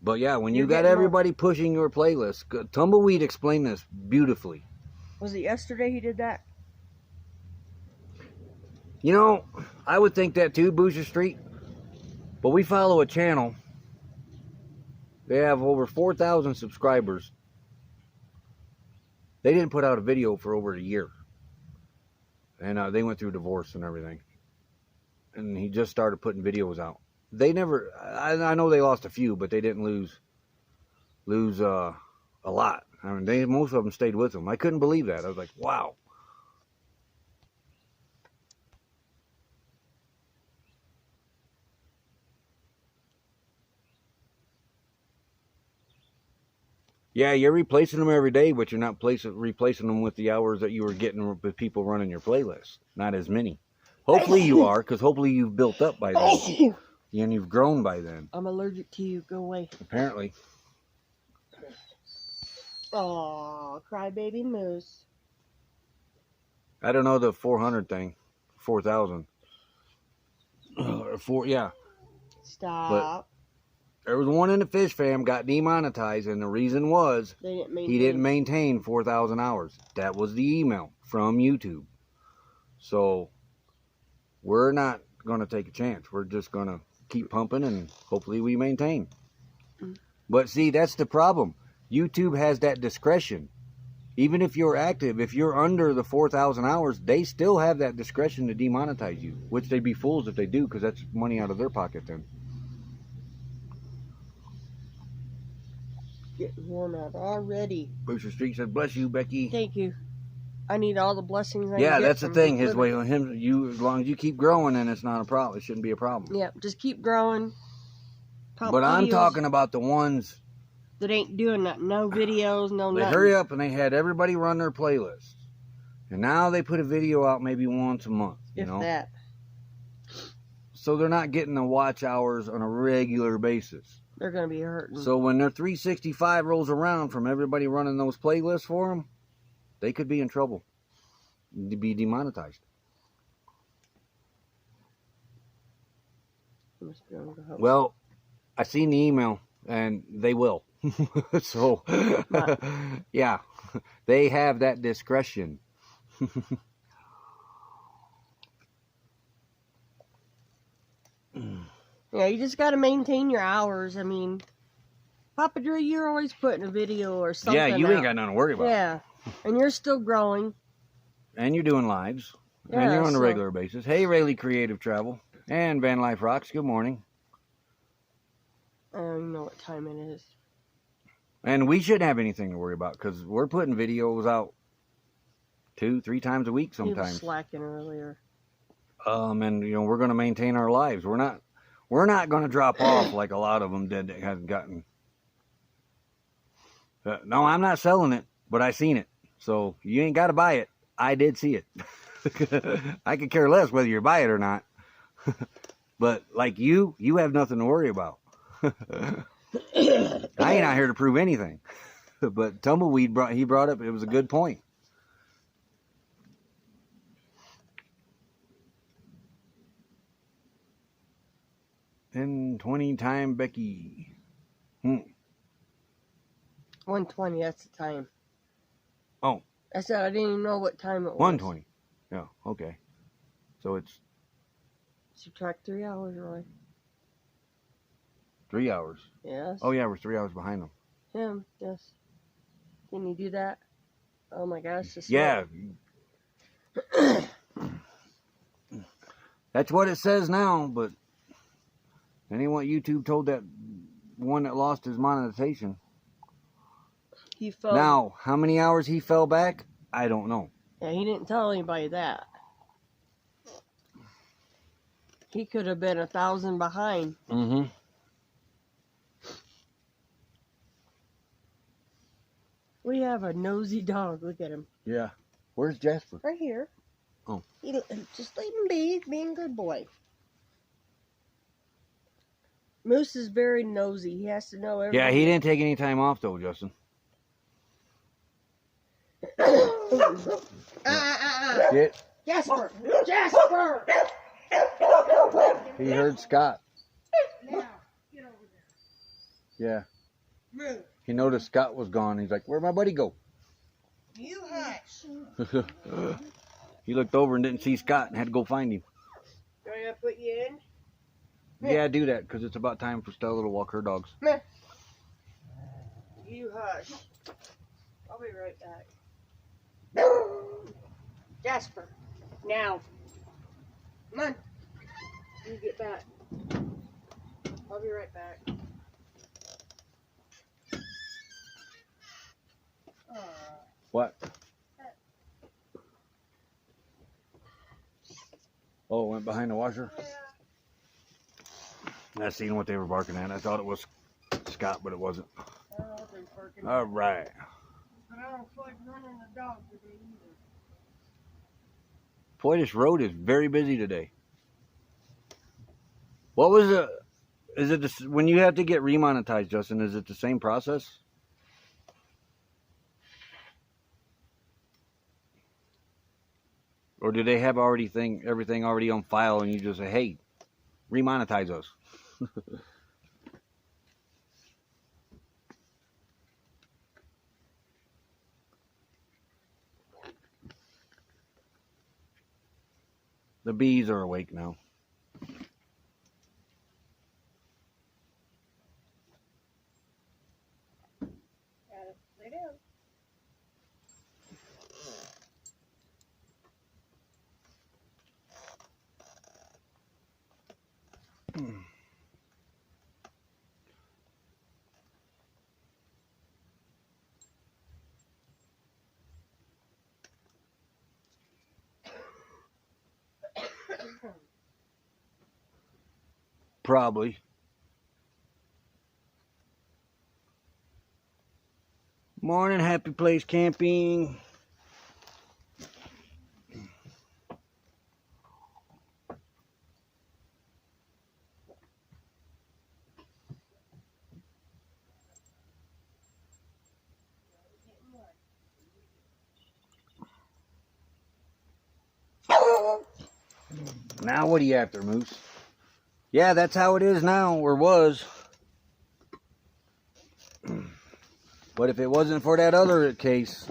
But yeah, when You're you got getting everybody pushing your playlist, Tumbleweed explained this beautifully. Was it yesterday he did that? You know, I would think that too, Booster Street. But we follow a channel. They have over 4,000 subscribers. They didn't put out a video for over a year. And they went through divorce and everything. And he just started putting videos out. They never, I know they lost a few, but they didn't lose a lot. I mean, most of them stayed with them. I couldn't believe that. I was like, wow. Yeah, you're replacing them every day, but you're not replacing them with the hours that you were getting with people running your playlist. Not as many. Hopefully you are, because hopefully you've built up by then. And you've grown by then. I'm allergic to you. Go away. Apparently. Aw, crybaby moose. I don't know the 400 thing. 4,000. Yeah. Stop. There was one in the fish fam got demonetized, and the reason was he didn't maintain 4,000 hours. That was the email from YouTube. So we're not going to take a chance. We're just going to keep pumping, and hopefully we maintain. But see, that's the problem. YouTube has that discretion. Even if you're active, if you're under the 4,000 hours, they still have that discretion to demonetize you, which they'd be fools if they do, because that's money out of their pocket then. Getting worn out already. Booster Street said, "Bless you, Becky." Thank you. I need all the blessings I can Yeah, get that's the from thing. His living. way on him, you as long as you keep growing, then it's not a problem. It shouldn't be a problem. Yep, just keep growing. Pump But I'm videos talking about the ones that ain't doing that. No videos, no they nothing. hurry up and they had everybody run their playlists, and now they put a video out maybe once a month. You If know, that. so they're not getting the watch hours on a regular basis. They're going to be hurting. So when their 365 rolls around from everybody running those playlists for them, they could be in trouble, to be demonetized. Well, I seen the email, and they will. So, yeah, they have that discretion. Yeah, you just got to maintain your hours. I mean, Papa Drew, you're always putting a video or something Yeah, you out. ain't got nothing to worry about. Yeah, and you're still growing. And you're doing lives. Yeah, and you're on a so- regular basis. Hey, Rayleigh Creative Travel. And Van Life Rocks, good morning. I don't even know what time it is. And we shouldn't have anything to worry about, because we're putting videos out 2-3 times a week He was sometimes. slacking earlier. And we're going to maintain our lives. We're not going to drop off like a lot of them did that hasn't gotten. No, I'm not selling it, but I seen it. So you ain't got to buy it. I did see it. I could care less whether you buy it or not. But like you have nothing to worry about. I ain't out here to prove anything. But Tumbleweed brought up, it was a good point. $10.20 time, Becky. 1:20. That's the time. Oh. I said I didn't even know what time it was. 1:20. Yeah, okay. So it's Subtract 3 hours, Roy. 3 hours. Yes. Oh yeah, we're 3 hours behind them. Him. Yes. Can you do that? Oh my gosh. This Yeah. That's what it says now, but that ain't what YouTube told that one that lost his monetization. He fell. Now, how many hours he fell back? I don't know. Yeah, he didn't tell anybody that. He could have been 1,000 behind. Mm-hmm. We have a nosy dog. Look at him. Yeah. Where's Jasper? Right here. Oh. Just leave him be. He's being a good boy. Moose is very nosy. He has to know everything. Yeah, he didn't take any time off though, Justin. Get. Jasper! Jasper! He heard Scott. Now, get over Yeah. there. Move. He noticed Scott was gone. He's like, "Where'd my buddy go?" You hush. He looked over and didn't see Scott and had to go find him. Do I gotta put you in? Yeah, do that, because it's about time for Stella to walk her dogs. You hush. I'll be right back. Jasper, now. Come on. You get back. I'll be right back. What? Oh, it went behind the washer? I seen what they were barking at. I thought it was Scott, but it wasn't. I don't know what they're barking at. All right. But I don't feel like running the dog today either. Boy, this road is very busy today. What was it? Is it when you have to get remonetized, Justin? Is it the same process? Or do they have everything already on file, and you just say, "Hey, remonetize us"? The bees are awake now. Lay down. Probably. Morning, Happy Place Camping. Now what are you after, Moose? Yeah, that's how it is now, or was. But if it wasn't for that other case,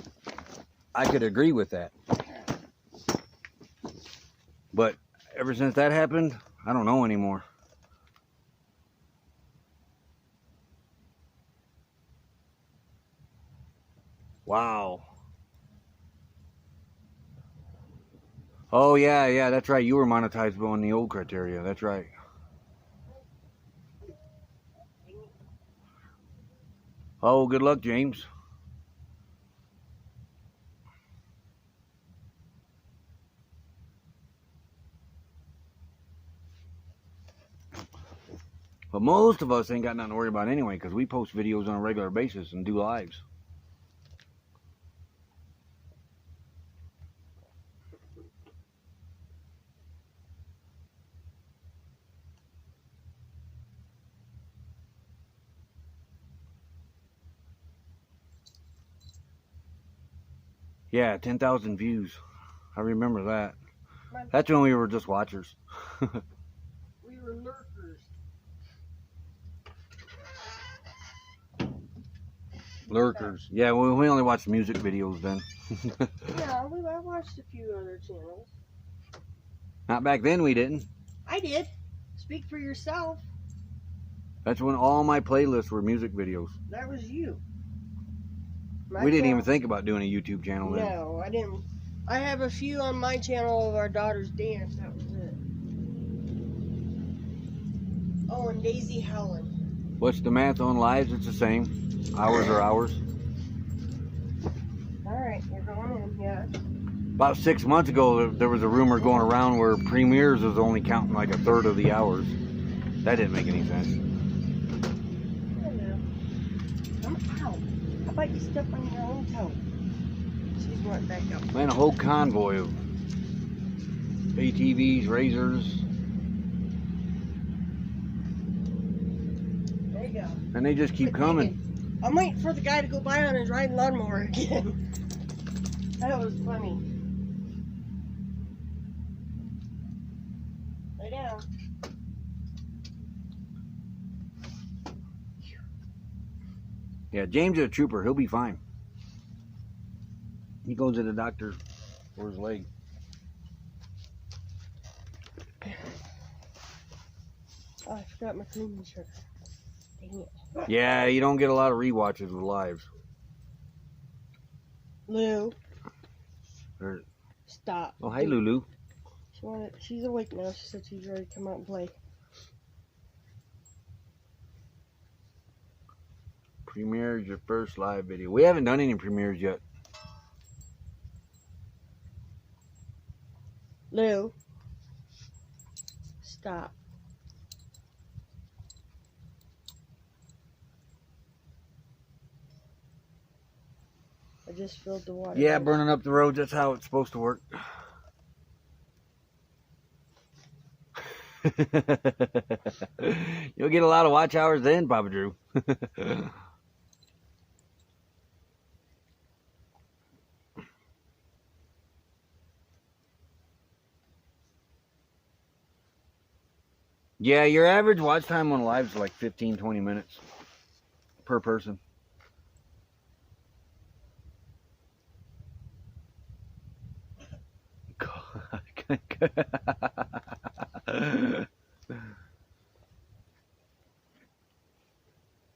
I could agree with that. But ever since that happened, I don't know anymore. Wow. Oh, yeah, that's right. You were monetized on the old criteria. That's right. Oh, good luck, James. But most of us ain't got nothing to worry about anyway, because we post videos on a regular basis and do lives. Yeah, 10,000 views. I remember that. That's when we were just watchers. We were lurkers. Lurkers. Yeah, well, we only watched music videos then. Yeah, I watched a few other channels. Not back then, we didn't. I did. Speak for yourself. That's when all my playlists were music videos. That was you. We didn't even think about doing a YouTube channel then. No, I didn't. I have a few on my channel of our daughter's dance. That was it. Oh, and Daisy Helen. What's the math on lives? It's the same. Hours are hours. Alright, you're going in, yeah. About 6 months ago, there was a rumor going around where premieres was only counting like a third of the hours. That didn't make any sense. I know. I'm out. How about you step on your own toe? She's went back up. Man, a whole convoy of ATVs, razors, There you go. and they just keep coming. I'm waiting for the guy to go by on his riding lawnmower again. That was funny. Lay down. Yeah, James is a trooper. He'll be fine. He goes to the doctor for his leg. Oh, I forgot my cleaning shirt. Dang it. Yeah, you don't get a lot of rewatches with lives. Lou, Or, stop. oh, hey, Lulu. She's awake now. She said she's ready to come out and play. Premieres your first live video. We haven't done any premieres yet. Lou, stop. I just filled the water. Yeah, burning up the roads. That's how it's supposed to work. You'll get a lot of watch hours then, Papa Drew. Yeah, your average watch time on live is like 15, 20 minutes per person.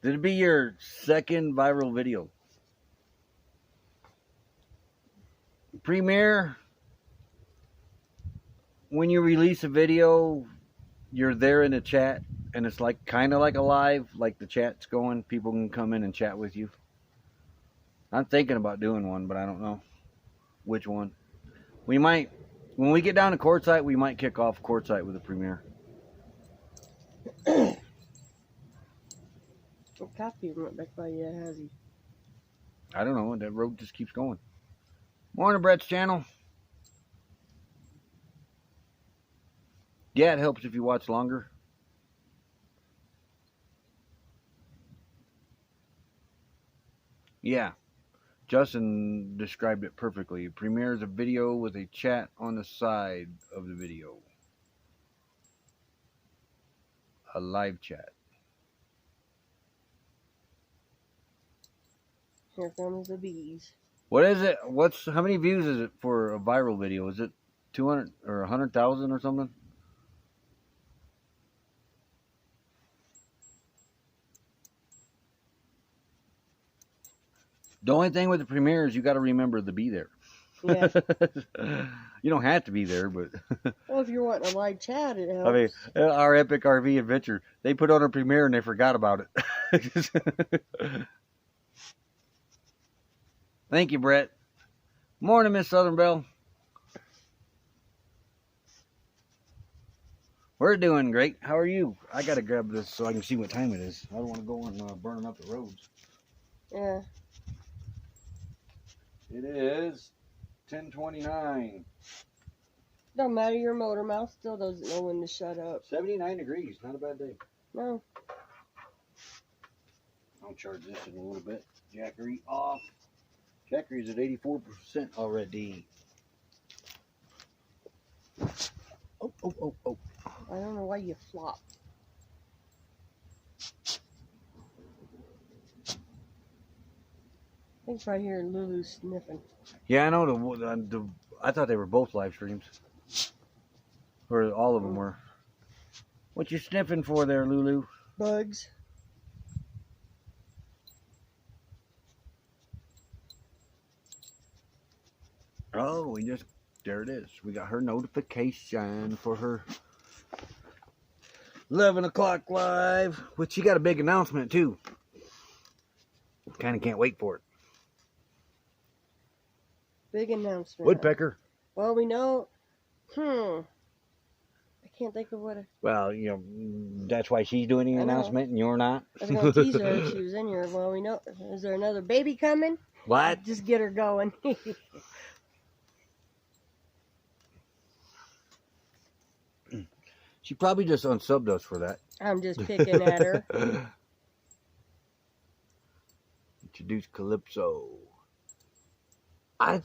Did it be your second viral video? Premiere, when you release a video, you're there in the chat, and it's like kind of like a live, like the chat's going. People can come in and chat with you. I'm thinking about doing one, but I don't know which one. We might, when we get down to courtside, we might kick off courtside with a premiere. What copy went back by you, has he? I don't know. That road just keeps going. Morning, Brett's channel. Yeah, it helps if you watch longer. Yeah, Justin described it perfectly. Premiere is a video with a chat on the side of the video. A live chat. Here comes the bees. What is it? How many views is it for a viral video? Is it 200 or 100,000 or something? The only thing with the premiere is you got to remember to be there. Yeah. You don't have to be there, but Well, if you're wanting a live chat, it helps. I mean, our epic RV adventure, they put on a premiere and they forgot about it. Thank you, Brett. Morning, Miss Southern Belle. We're doing great. How are you? I gotta grab this so I can see what time it is. I don't want to go and burning up the roads. Yeah. It is 10:29. Don't matter, your motor mouth still doesn't know when to shut up. 79 degrees. Not a bad day. No. I'll charge this in a little bit. Jackery off. Jackery's at 84% already. Oh, oh, oh, oh. I don't know why you flop. I think it's right here Lulu sniffing. Yeah, I know. I thought they were both live streams. Or all of them were. What you sniffing for there, Lulu? Bugs. Oh, there it is. We got her notification for her 11 o'clock live, which she got a big announcement too. Kind of can't wait for it. Big announcement. Woodpecker. Well, we know. I can't think of what. Well, that's why she's doing the announcement and you're not. I was going to tease her if she was in here. Well, we know. Is there another baby coming? What? Just get her going. She probably just unsubbed us for that. I'm just picking at her. Introduce Calypso. I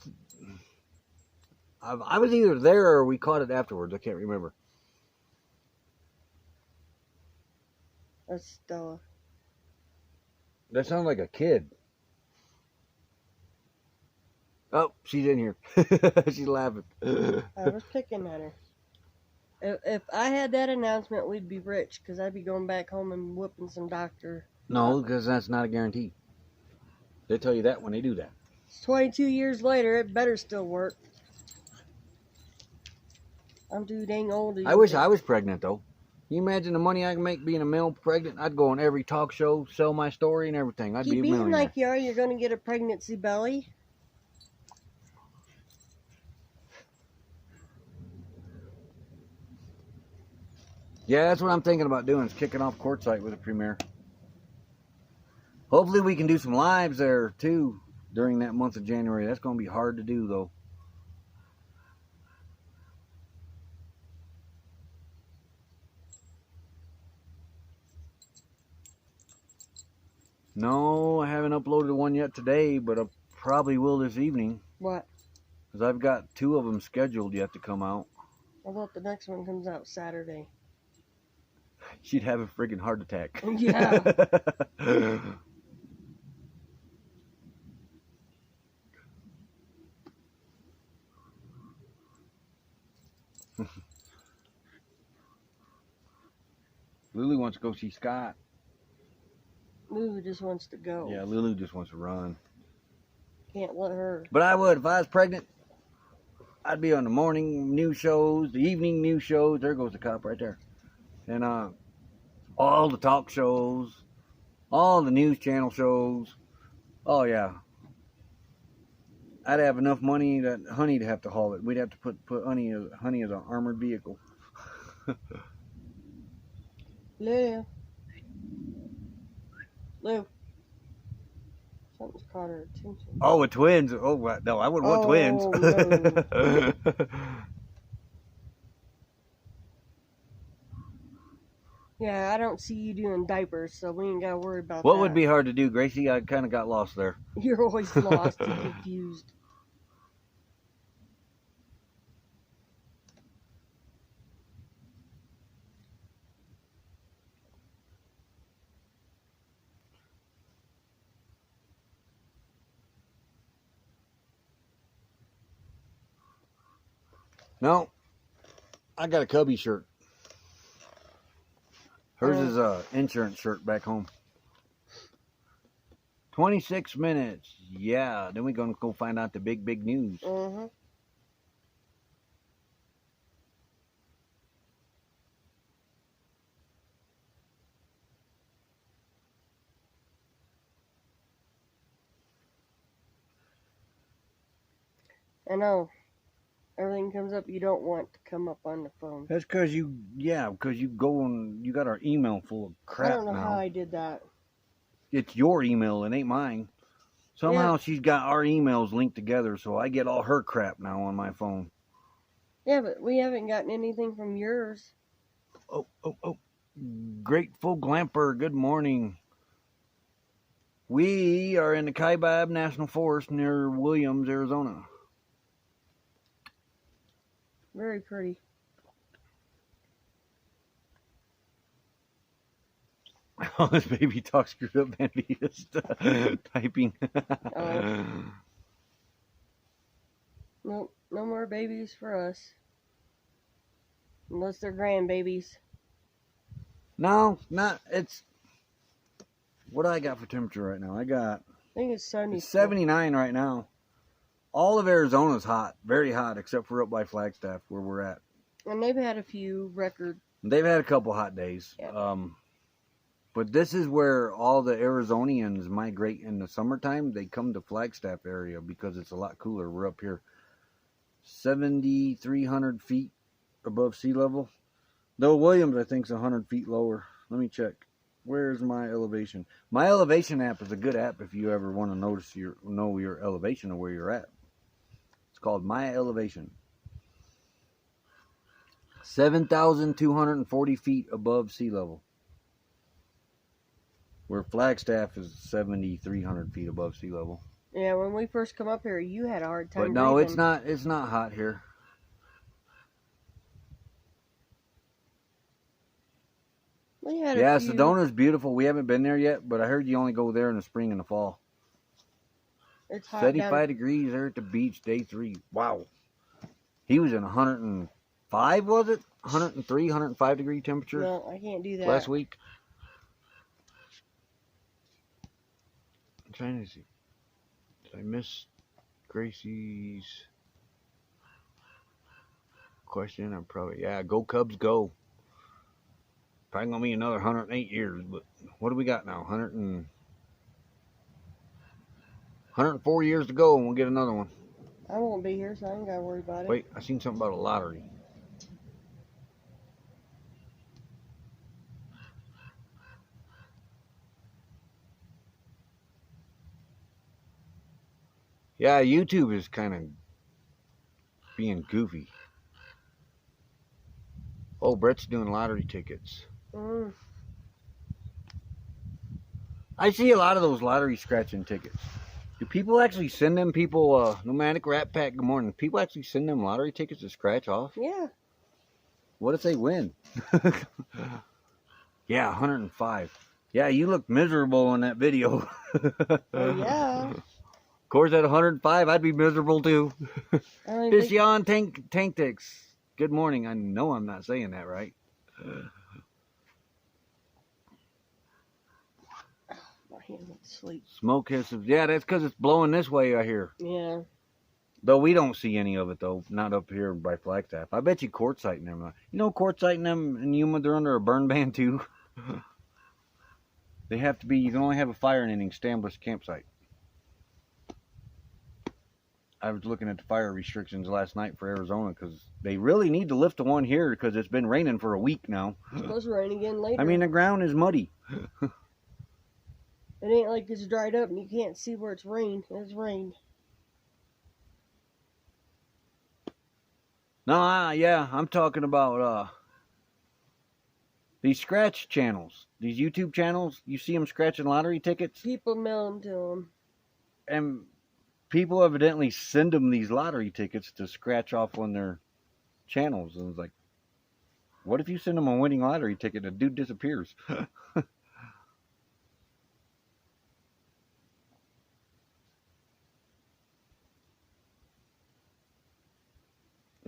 was either there or we caught it afterwards. I can't remember. That's Stella. That sounds like a kid. Oh, she's in here. She's laughing. I was picking at her. If I had that announcement, we'd be rich, because I'd be going back home and whooping some doctor. No, because that's not a guarantee. They tell you that when they do that. It's 22 years later, it better still work. I'm too dang old. I wish I was pregnant, though. Can you imagine the money I can make being a male pregnant? I'd go on every talk show, sell my story and everything. I'd be a Keep eating millionaire. like you are, you're going to get a pregnancy belly. Yeah, that's what I'm thinking about doing, is kicking off Quartzsite with a premiere. Hopefully we can do some lives there, too, during that month of January. That's going to be hard to do, though. No, I haven't uploaded one yet today, but I probably will this evening. What? Because I've got 2 of them scheduled yet to come out. I thought the next one comes out Saturday. She'd have a friggin' heart attack. Yeah. Lulu wants to go see Scott. Lulu just wants to go. Yeah, Lulu just wants to run. Can't let her. But I would, if I was pregnant, I'd be on the morning news shows, the evening news shows. There goes the cop right there. And all the talk shows, all the news channel shows. Oh yeah, I'd have enough money that Honey to have to haul it. We'd have to put Honey as an armored vehicle. Lou. Lou. Something's caught her attention. Oh, with twins. Oh no, I wouldn't want twins. Oh, no. Yeah, I don't see you doing diapers, so we ain't gotta worry about What that. would be hard to do, Gracie? I kind of got lost there. You're always lost and confused. No, I got a Cubby shirt. Hers is a insurance shirt back home. 26 minutes. Yeah, then we're going to go find out the big news. Mm-hmm. I know. Everything comes up you don't want to come up on the phone. That's because you go and you got our email full of crap I don't know now. how I did that. It's your email, it ain't mine. Somehow she's got our emails linked together, so I get all her crap now on my phone. Yeah, but we haven't gotten anything from yours. Oh. Grateful Glamper, good morning. We are in the Kaibab National Forest near Williams, Arizona. Very pretty. Oh, this baby talk screwed up Bandita's typing. Nope, no more babies for us. Unless they're grandbabies. No, not. It's. What do I got for temperature right now? I think it's 70. It's 79 right now. All of Arizona's hot, very hot, except for up by Flagstaff where we're at. And they've had a few record. They've had a couple hot days. Yeah. But this is where all the Arizonians migrate in the summertime. They come to Flagstaff area because it's a lot cooler. We're up here 7,300 feet above sea level. Though Williams, I think, is 100 feet lower. Let me check. Where's my elevation? My elevation app is a good app if you ever want to know your elevation or where you're at. It's called My Elevation. 7,240 feet above sea level. Where Flagstaff is 7,300 feet above sea level. Yeah, when we first come up here, you had a hard time. But no, breathing. it's not hot here. Yeah, Sedona's beautiful. We haven't been there yet, but I heard you only go there in the spring and the fall. It's hot 75 degrees there at the beach, day 3. Wow. He was in 105, was it? 103, 105 degree temperature? No, I can't do that. Last week. I'm trying to see. Did I miss Gracie's question? I'm probably, yeah, go Cubs, go. Probably going to be another 108 years, but what do we got now? 104 years to go, and we'll get another one. I won't be here, so I ain't got to worry about it. Wait, I seen something about a lottery. Yeah, YouTube is kind of being goofy. Oh, Brett's doing lottery tickets. I see a lot of those lottery scratching tickets. Do people actually send them people, Nomadic Rat Pack, good morning. People actually send them lottery tickets to scratch off? Yeah. What if they win? Yeah, 105. Yeah, you look miserable in that video. Yeah. Of course, at 105, I'd be miserable too. Fission Tanktix. Good morning. I know I'm not saying that right. My hand went to sleep. Smoke hisses. Yeah, that's because it's blowing this way, I hear. Yeah. Though we don't see any of it, though. Not up here by Flagstaff. I bet you Quartzsite and them. You know, Quartzsite and them in Yuma, they're under a burn ban, too. They have to be, you can only have a fire in an established campsite. I was looking at the fire restrictions last night for Arizona because they really need to lift the one here because it's been raining for a week now. It's supposed to rain again later. I mean, the ground is muddy. It ain't like it's dried up and you can't see where it's rained. It's rained. No, yeah, I'm talking about these scratch channels, these YouTube channels. You see them scratching lottery tickets, People mail them to them. and people evidently send them these lottery tickets to scratch off on their channels. And it's like, what if you send them a winning lottery ticket and the dude disappears?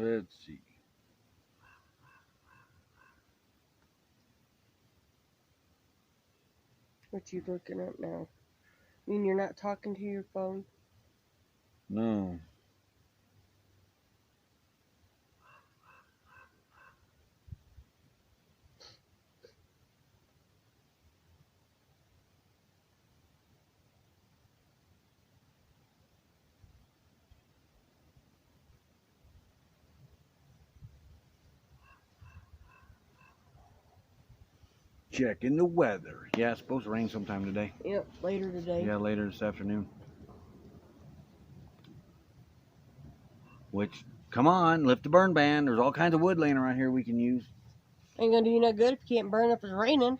Let's see. What you looking at now? I mean, you're not talking to your phone? No. Checking the weather. Yeah, it's supposed to rain sometime today. Yep, later today. Yeah, later this afternoon. Which, come on, lift the burn ban. There's all kinds of wood laying around here we can use. Ain't gonna do you no good if you can't burn if it's raining.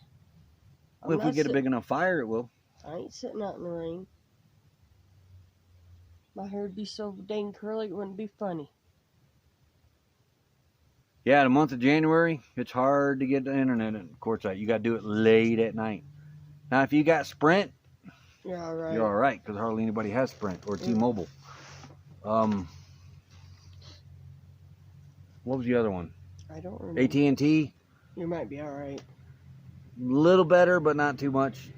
Well, if we get a big enough fire, it will. I ain't sitting out in the rain. My hair would be so dang curly it wouldn't be funny. Yeah, the month of January, it's hard to get the internet at Quartzsite. You got to do it late at night. Now, if you got Sprint, You're all right. you're all right, because hardly anybody has Sprint or T-Mobile. What was the other one? I don't remember. AT&T, You might be all right. little better, but not too much.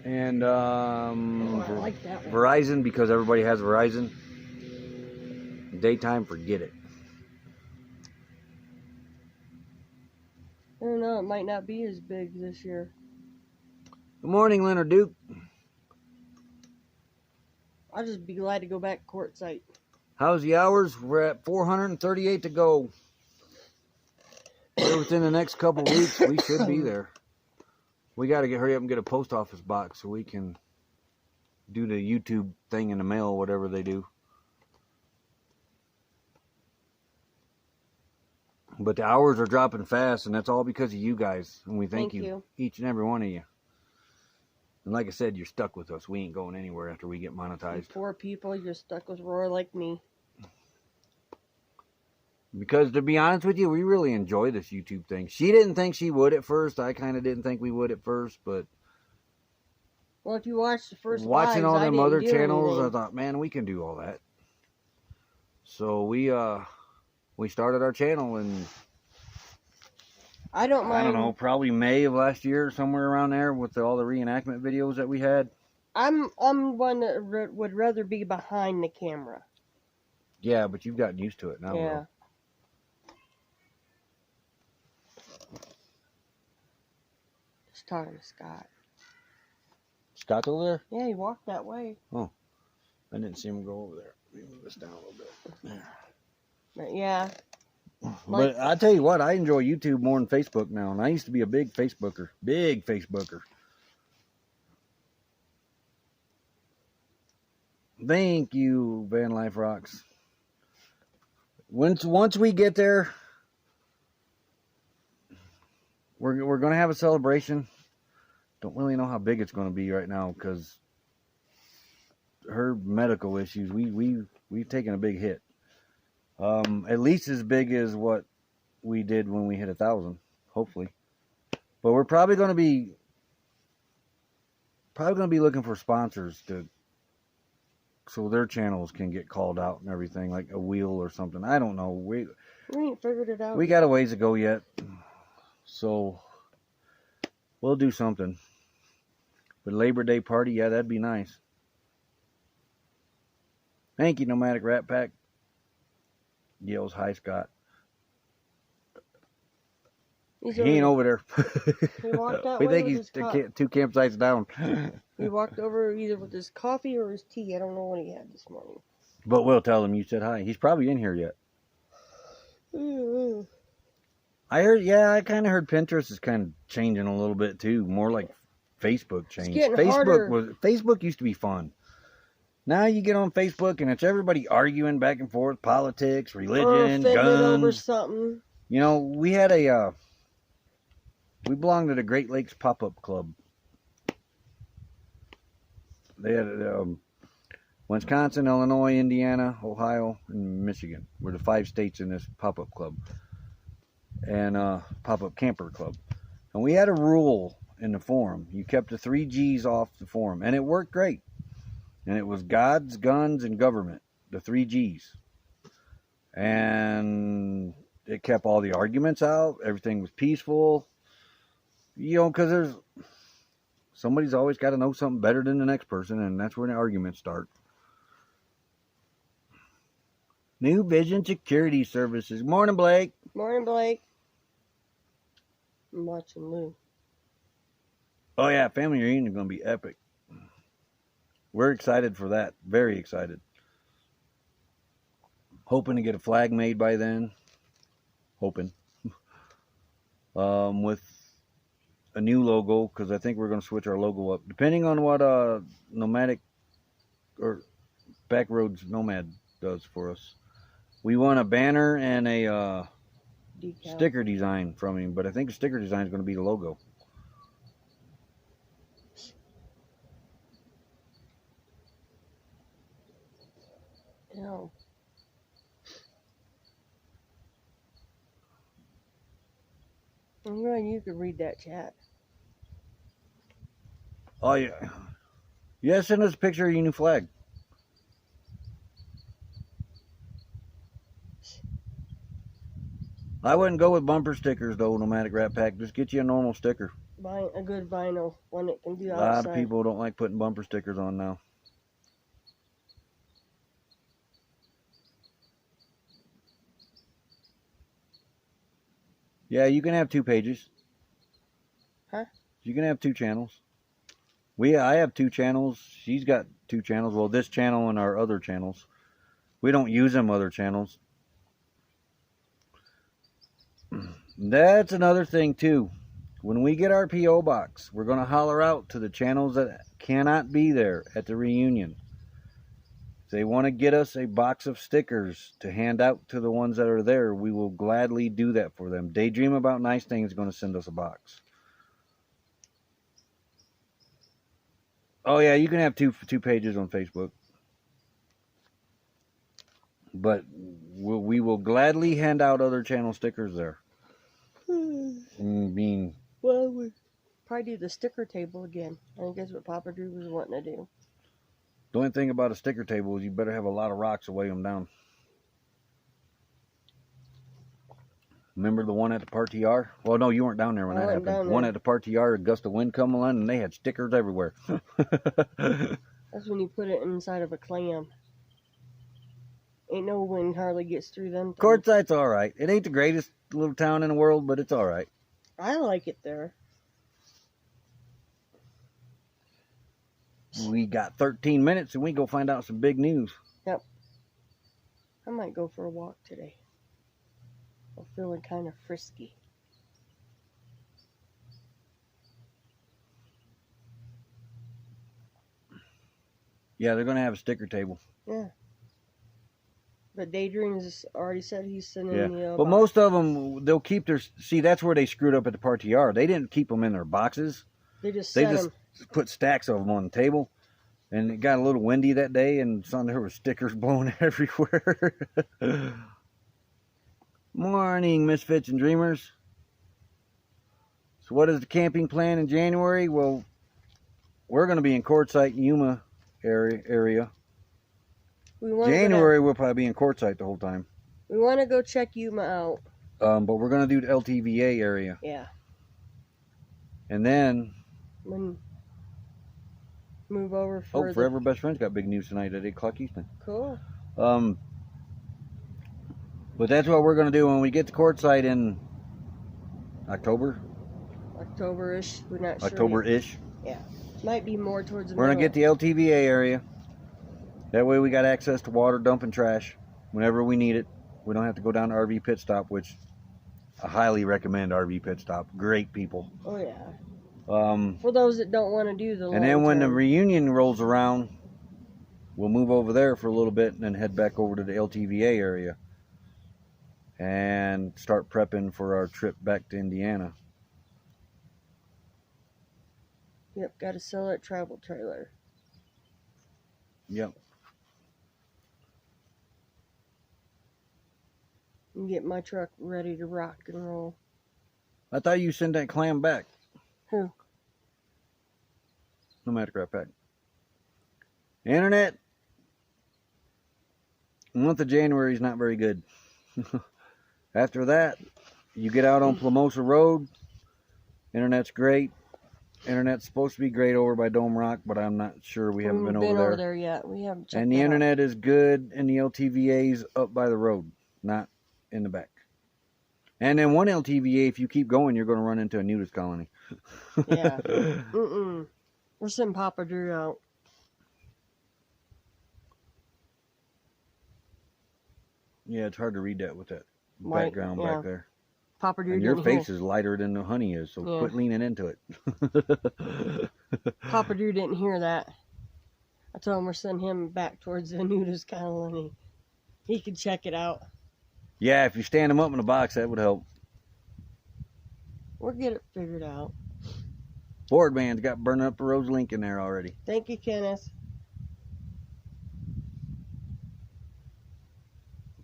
And I like that one. Verizon, because everybody has Verizon. Daytime, forget it. I don't know. It might not be as big this year. Good morning, Leonard Duke. I'll just be glad to go back Quartzsite. How's the hours? We're at 438 to go. So within the next couple of weeks, we should be there. We got to hurry up and get a post office box so we can do the YouTube thing in the mail, whatever they do. But the hours are dropping fast, and that's all because of you guys. And we thank you, each and every one of you. And like I said, you're stuck with us. We ain't going anywhere after we get monetized. You poor people, you're stuck with Roy like me. Because to be honest with you, we really enjoy this YouTube thing. She didn't think she would at first. I kind of didn't think we would at first, but well, if you watch the first watching lives, all them other channels, anything. I thought, man, we can do all that. So we started our channel in I don't know, probably May of last year, somewhere around there, with all the reenactment videos that we had. I'm one that would rather be behind the camera. Yeah, but you've gotten used to it now. Yeah. Though. Just talking to Scott. Scott's over there? Yeah, he walked that way. Oh, I didn't see him go over there. Let me move this down a little bit. There. But yeah. But I tell you what, I enjoy YouTube more than Facebook now, and I used to be a big Facebooker. Thank you, Van Life Rocks. Once we get there, we're going to have a celebration. Don't really know how big it's going to be right now because her medical issues. We've taken a big hit. At least as big as what we did when we hit 1,000, hopefully. But we're probably going to be looking for sponsors so their channels can get called out and everything, like a wheel or something. I don't know. We ain't figured it out. We got a ways to go yet, so we'll do something. But Labor Day party, yeah, that'd be nice. Thank you, Nomadic Rat Pack. Yells, hi, Scott. He ain't over there. He walked that We way think with he's his two campsites down. He walked over either with his coffee or his tea. I don't know what he had this morning. But we'll tell him you said hi. He's probably in here yet. Mm-hmm. I heard, yeah, I kind of heard Pinterest is kind of changing a little bit too. More like Facebook changed. It's getting harder. Facebook used to be fun. Now you get on Facebook and it's everybody arguing back and forth, politics, religion, guns. Over something. You know, we belonged to the Great Lakes Pop-Up Club. They had Wisconsin, Illinois, Indiana, Ohio, and Michigan were the 5 states in this pop-up club and pop-up camper club. And we had a rule in the forum. You kept the 3 G's off the forum, and it worked great. And it was gods, guns, and government, the 3 G's. And it kept all the arguments out. Everything was peaceful. You know, because somebody's always got to know something better than the next person, and that's where the arguments start. New Vision Security Services. Morning, Blake. Morning, Blake. I'm watching Lou. Oh, yeah, family reunion is going to be epic. We're excited for that. Very excited. Hoping to get a flag made by then. Hoping. With a new logo, because I think we're going to switch our logo up. Depending on what Nomadic or Backroads Nomad does for us. We want a banner and a sticker design from him, but I think the sticker design is going to be the logo. No. I'm glad you could read that chat. Oh, yeah. Yeah, send us a picture of your new flag. I wouldn't go with bumper stickers, though, Nomadic Rat Pack. Just get you a normal sticker. A good vinyl, one that can do outside. A lot of people don't like putting bumper stickers on now. Yeah, you can have 2 pages. Huh? You can have 2 channels. I have 2 channels. She's got 2 channels. Well, this channel and our other channels. We don't use them other channels. That's another thing, too. When we get our P.O. box, we're going to holler out to the channels that cannot be there at the reunion. If they want to get us a box of stickers to hand out to the ones that are there, we will gladly do that for them. Daydream About Nice Things is going to send us a box. Oh, yeah, you can have two pages on Facebook. But we will gladly hand out other channel stickers there. Well, we probably do the sticker table again. I think that's what Papa Drew was wanting to do. The only thing about a sticker table is you better have a lot of rocks to weigh them down. Remember the one at the Party R? Well, no, you weren't down there when that happened. The one at the Party R, a gust of wind come along, and they had stickers everywhere. That's when you put it inside of a clam. Ain't no wind hardly gets through them. Quartzite's all right. It ain't the greatest little town in the world, but it's all right. I like it there. We got 13 minutes, and we go find out some big news. Yep. I might go for a walk today. I'm feeling kind of frisky. Yeah, they're going to have a sticker table. Yeah. But Daydream's already said he's sending the but most of them, they'll keep their... See, that's where they screwed up at the Party R. They didn't keep them in their boxes. They just put stacks of them on the table. And it got a little windy that day, and there were stickers blowing everywhere. Morning, Misfits and Dreamers. So what is the camping plan in January? Well, we're going to be in Quartzsite, Yuma area. January, we'll probably be in Quartzsite the whole time. We want to go check Yuma out. But we're going to do the LTVA area. Yeah. And then... move over for Oh, Forever Best Friends got big news tonight at 8 o'clock Eastern. Cool. But that's what we're going to do when we get to courtside in October. October-ish. We're not sure. October-ish. Yeah. Might be more towards the We're going to middle. get the LTVA area. That way we got access to water, dump, and trash whenever we need it. We don't have to go down to RV Pit Stop, which I highly recommend RV Pit Stop. Great people. Oh, yeah. Um, For those that don't want to do the and then when the long-term. reunion rolls around, we'll move over there for a little bit and then head back over to the LTVA area and start prepping for our trip back to Indiana. Yep, got to sell that travel trailer. Yep. And get my truck ready to rock and roll. I thought you sent that clam back. Who? Nomad Crap Pack. Internet. The month of January is not very good. After that, you get out on Plamosa Road. Internet's great. Internet's supposed to be great over by Dome Rock, but I'm not sure. We haven't been over there yet. We haven't checked And the that out. internet is good, and the LTVA's up by the road, not in the back. And then one LTVA, if you keep going, you're going to run into a nudist colony. Yeah. We're sending Papa Drew out. Yeah, it's hard to read that with that White, background yeah. back there. Papa Drew And your didn't face hear. is lighter than the honey is, so Yeah. quit leaning into it. Papa Drew didn't hear that. I told him we're sending him back towards the nudist colony. He could check it out. Yeah, if you stand them up in a box, that would help. We'll get it figured out. Board man's got burning up the Rose Link in there already. Thank you, Kenneth.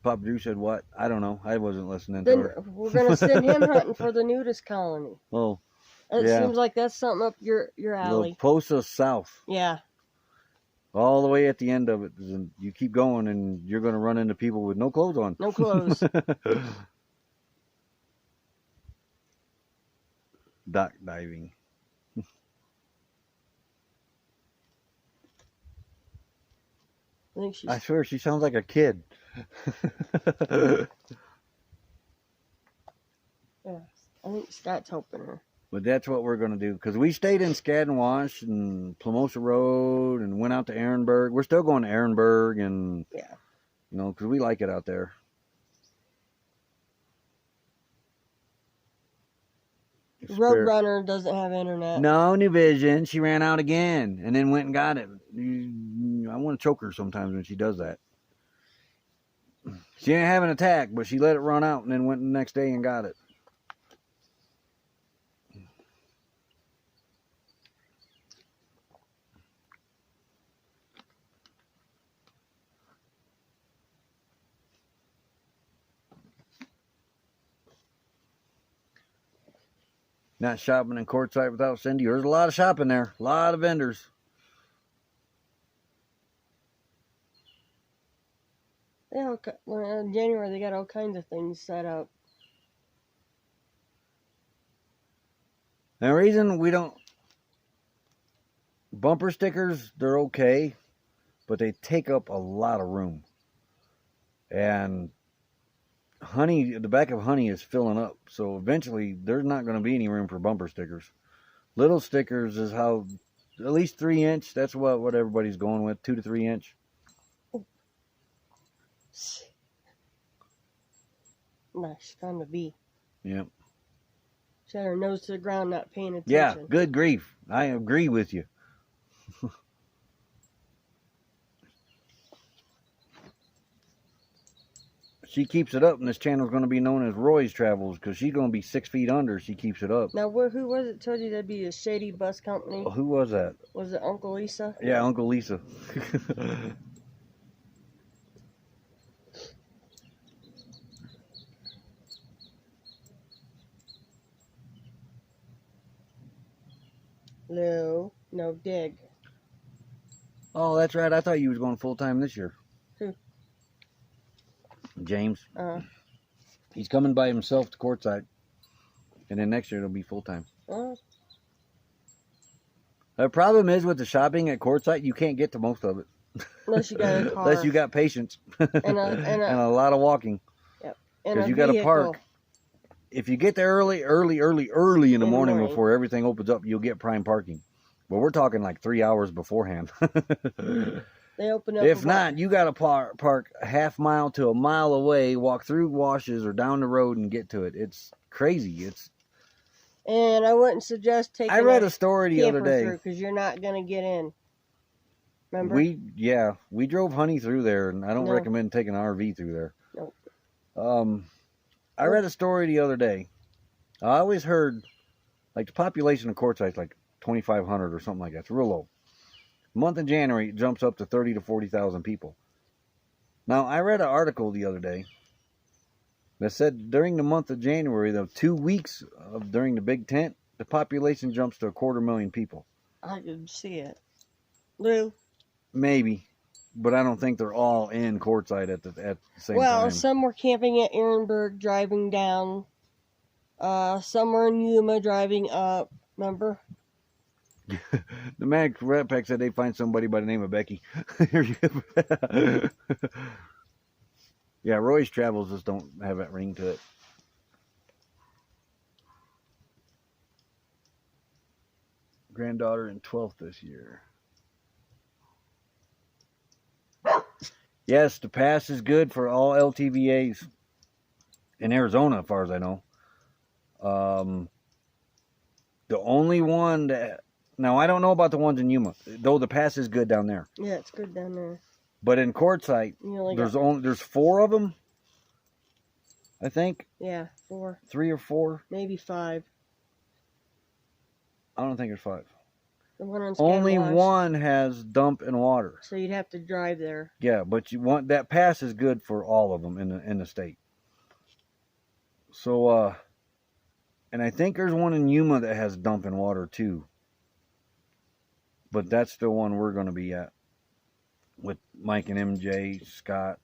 Papa Drew said what? I don't know. I wasn't listening to Then her. we're gonna send him hunting for the nudist colony. Oh, It Yeah. seems like that's something up your alley. the Posa South. Yeah. All the way at the end of it. You keep going and you're going to run into people with no clothes on. No clothes. Dock diving. I think she's. I swear she sounds like a kid. Yeah. I think Scott's helping her. But that's what we're going to do. Because we stayed in Skadden-Wash and Plamosa Road and went out to Ehrenberg. We're still going to Ehrenberg and, Yeah. you know, because we like it out there. Roadrunner doesn't have internet. No, New Vision. She ran out again and then went and got it. I want to choke her sometimes when she does that. She didn't have an attack, but she let it run out and then went the next day and got it. Not shopping in Quartzsite without Cindy. There's a lot of shopping there. A lot of vendors. Yeah, in January they got all kinds of things set up. And the reason we don't... Bumper stickers, they're okay, but they take up a lot of room. And honey, the back of honey is filling up. So eventually there's not going to be any room for bumper stickers. Little stickers is how, at least 3-inch, that's what everybody's going with, 2 to 3 inch. Nice, found a bee. Yep. She had her nose to the ground, not paying attention. Yeah, good grief. I agree with you. She keeps it up, and this channel is going to be known as Roy's Travels because she's going to be 6 feet under. She keeps it up. Now, who was it told you that'd be a shady bus company? Oh, who was that? Was it Uncle Lisa? Yeah, Uncle Lisa. No, dig. Oh, that's right. I thought you was going full time this year. Who? James. Uh, He's coming by himself to Quartzsite. And then next year it'll be full time. The problem is with the shopping at Quartzsite, you can't get to most of it. Unless you got a car. Unless you got patience. And and a lot of walking. Yep. Because you got to park. If you get there early in the morning before everything opens up, you'll get prime parking. But we're talking like 3 hours beforehand. They open up. If not, you got to park a half mile to a mile away, walk through washes or down the road and get to it. It's crazy. And I wouldn't suggest taking. I read a story the other day because you're not gonna get in. Remember? We drove Honey through there, and I don't recommend taking an RV through there. Nope. I read a story the other day. I always heard like the population of Quartzsite is like 2,500 or something like that. It's real low. Month of January it jumps up to 30 to 40,000 people. Now I read an article the other day that said during the month of January, the 2 weeks during the Big Tent, the population jumps to 250,000 people. I can see it. Lou? Maybe. But I don't think they're all in Quartzsite at the same time. Well, some were camping at Ehrenberg, driving down. Some were in Yuma, driving up. Remember? The man Rat Pack said they find somebody by the name of Becky. Yeah, Roy's Travels just don't have that ring to it. Granddaughter in 12th this year. Yes, the pass is good for all LTVAs in Arizona, as far as I know. The only one that... Now, I don't know about the ones in Yuma, though the pass is good down there. Yeah, it's good down there. But in Quartzsite, there's 4 of them, I think. Yeah, 4. 3 or 4. Maybe 5. I don't think there's 5. The one on Only one has dump and water. So you'd have to drive there. Yeah, but you want that pass is good for all of them in the state. So, and I think there's one in Yuma that has dump and water too. But that's the one we're going to be at with Mike and MJ, Scott.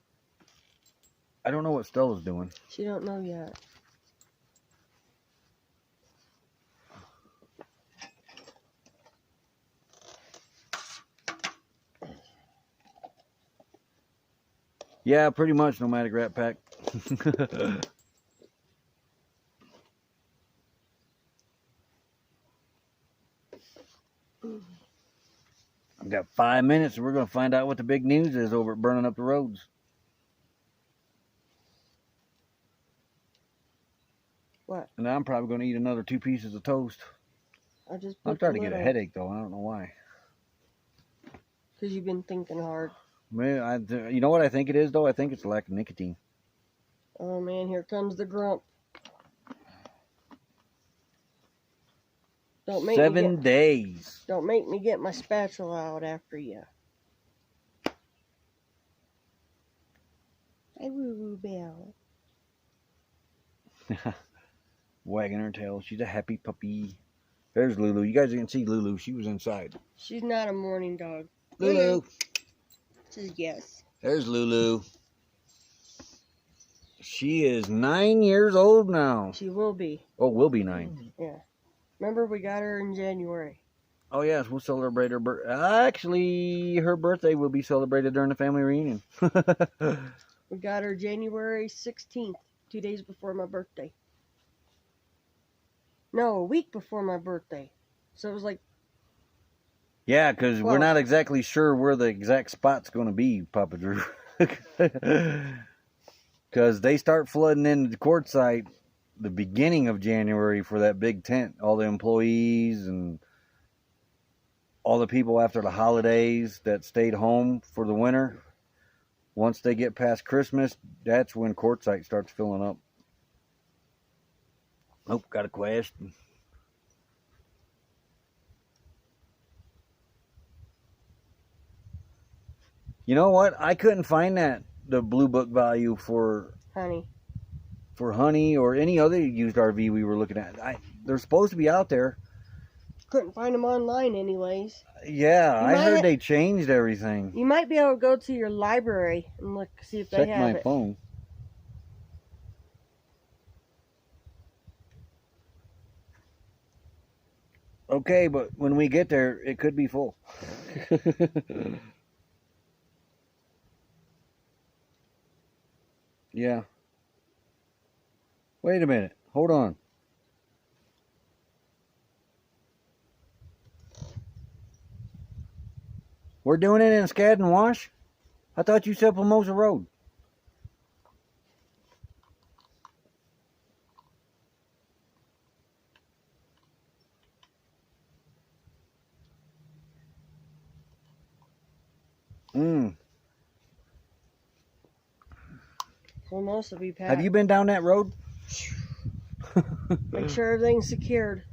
I don't know what Stella's doing. She don't know yet. Yeah, pretty much Nomadic Rat Pack. I've got 5 minutes and we're going to find out what the big news is over at Burning Up the Roads. What? And I'm probably going to eat another 2 pieces of toast. I'm starting to get a headache though. I don't know why. Because you've been thinking hard. Man, you know what I think it is though? I think it's lack of nicotine. Oh man, here comes the grump. Don't make 7 days. Don't make me get my spatula out after you. Hey, woo-woo bell. Wagging her tail. She's a happy puppy. There's Lulu. You guys can see Lulu. She was inside. She's not a morning dog. Lulu. Says yes. There's Lulu. She is 9 years old now. She will be. Oh, will be 9. Yeah. Remember, we got her in January. Oh, yes. We'll celebrate her birthday. Actually, her birthday will be celebrated during the family reunion. We got her January 16th, 2 days before my birthday. No, a week before my birthday. So it was like... Yeah, because we're not exactly sure where the exact spot's going to be, Papa Drew. Because they start flooding into the Quartzsite the beginning of January for that big tent. All the employees and all the people after the holidays that stayed home for the winter. Once they get past Christmas, that's when Quartzsite starts filling up. Oh, got a question. You know what? I couldn't find the Blue Book value for Honey or any other used RV we were looking at. They're supposed to be out there. Couldn't find them online anyways. Yeah, I heard they changed everything. You might be able to go to your library and look, see if they have it. Check my phone. Okay, but when we get there, it could be full. Yeah. Wait a minute. Hold on. We're doing it in Skadden Wash? I thought you said Plumosa Road. Almost will be packed. Have you been down that road? Make sure everything's secured.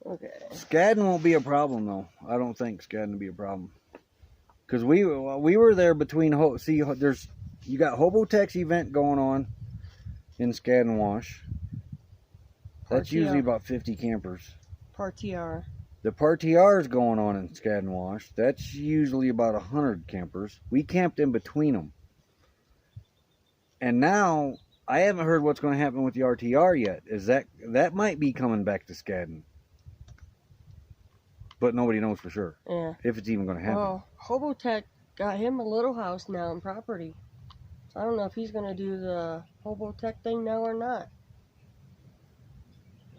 Okay. Skadden won't be a problem, though. I don't think Skadden will be a problem. Because we were there between... there's... You got Hobotech's event going on in Skadden Wash. That's usually about 50 campers. Party R. The Party R is going on in Skadden Wash. That's usually about 100 campers. We camped in between them. And now, I haven't heard what's going to happen with the RTR yet. That might be coming back to Skadden. But nobody knows for sure. Yeah. If it's even going to happen. Well, Hobotech got him a little house now in property. So I don't know if he's going to do the Hobotech thing now or not.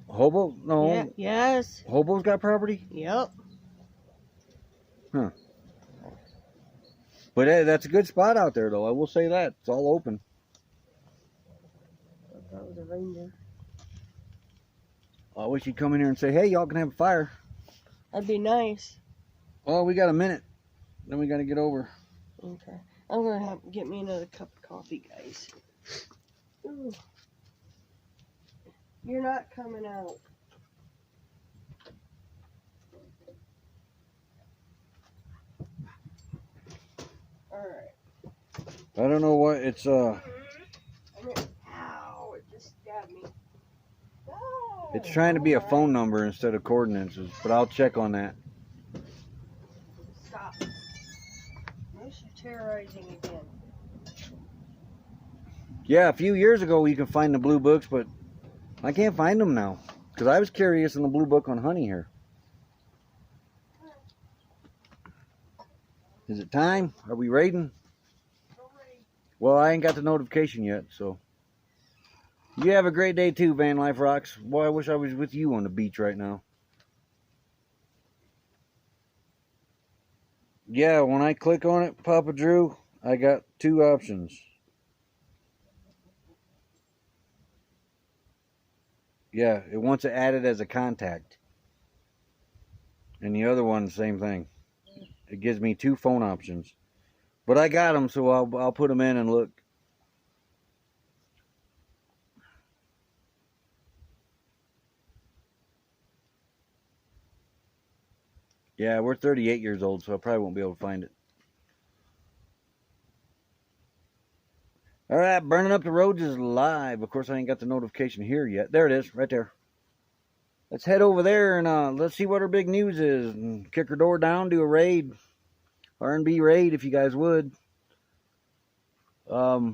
Hobo? No. Yeah. Yes. Hobo's got property? Yep. Huh. But that's a good spot out there, though. I will say that. It's all open. That was a reindeer. I wish you'd come in here and say, hey, y'all can have a fire. That'd be nice. Well, we got a minute. Then we got to get over. Okay. I'm going to have to get me another cup of coffee, guys. Ooh. You're not coming out. Alright. I don't know what it's, Ow, it just stabbed me. No. It's trying to be a phone number instead of coordinates, but I'll check on that. Stop. No, she's terrorizing again. Yeah, a few years ago you can find the blue books, but I can't find them now. Because I was curious in the blue book on honey here. Is it time? Are we raiding? Well, I ain't got the notification yet, so. You have a great day too, Van Life Rocks. Boy, I wish I was with you on the beach right now. Yeah, when I click on it, Papa Drew, I got two options. Yeah, it wants it added as a contact. And the other one, same thing. It gives me two phone options. But I got them, so I'll put them in and look. Yeah, we're 38 years old, so I probably won't be able to find it. All right, Burning Up the Roads is live. Of course, I ain't got the notification here yet. There it is, right there. Let's head over there and let's see what our big news is. And kick her door down, do a raid. R&B raid, if you guys would. Yeah,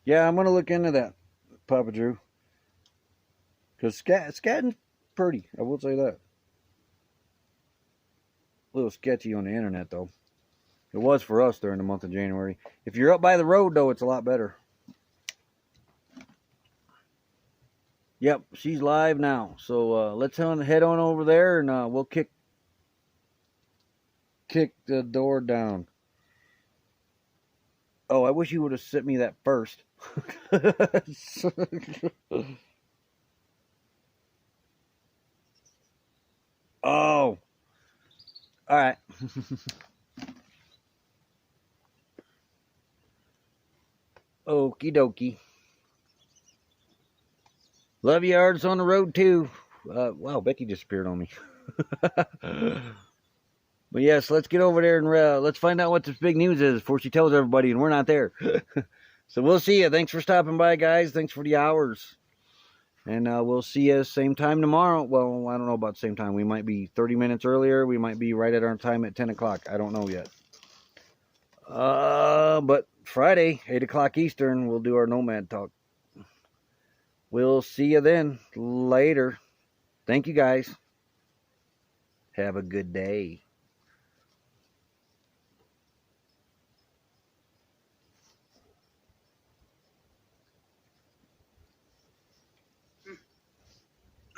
I'm going to look into that, Papa Drew. Because Skadden's pretty, I will say that. A little sketchy on the internet, though. It was for us during the month of January. If you're up by the road, though, it's a lot better. Yep, she's live now. So let's head on over there and we'll kick the door down. Oh, I wish you would have sent me that first. Oh. All right. Okie dokie. Love you, artists on the road too. Wow, Becky disappeared on me. But yes, let's get over there and let's find out what this big news is before she tells everybody and we're not there. So we'll see you. Thanks for stopping by, guys. Thanks for the hours. And we'll see you same time tomorrow. Well, I don't know about same time. We might be 30 minutes earlier. We might be right at our time at 10 o'clock. I don't know yet. But Friday, 8 o'clock Eastern, we'll do our Nomad Talk. We'll see you then. Later. Thank you, guys. Have a good day.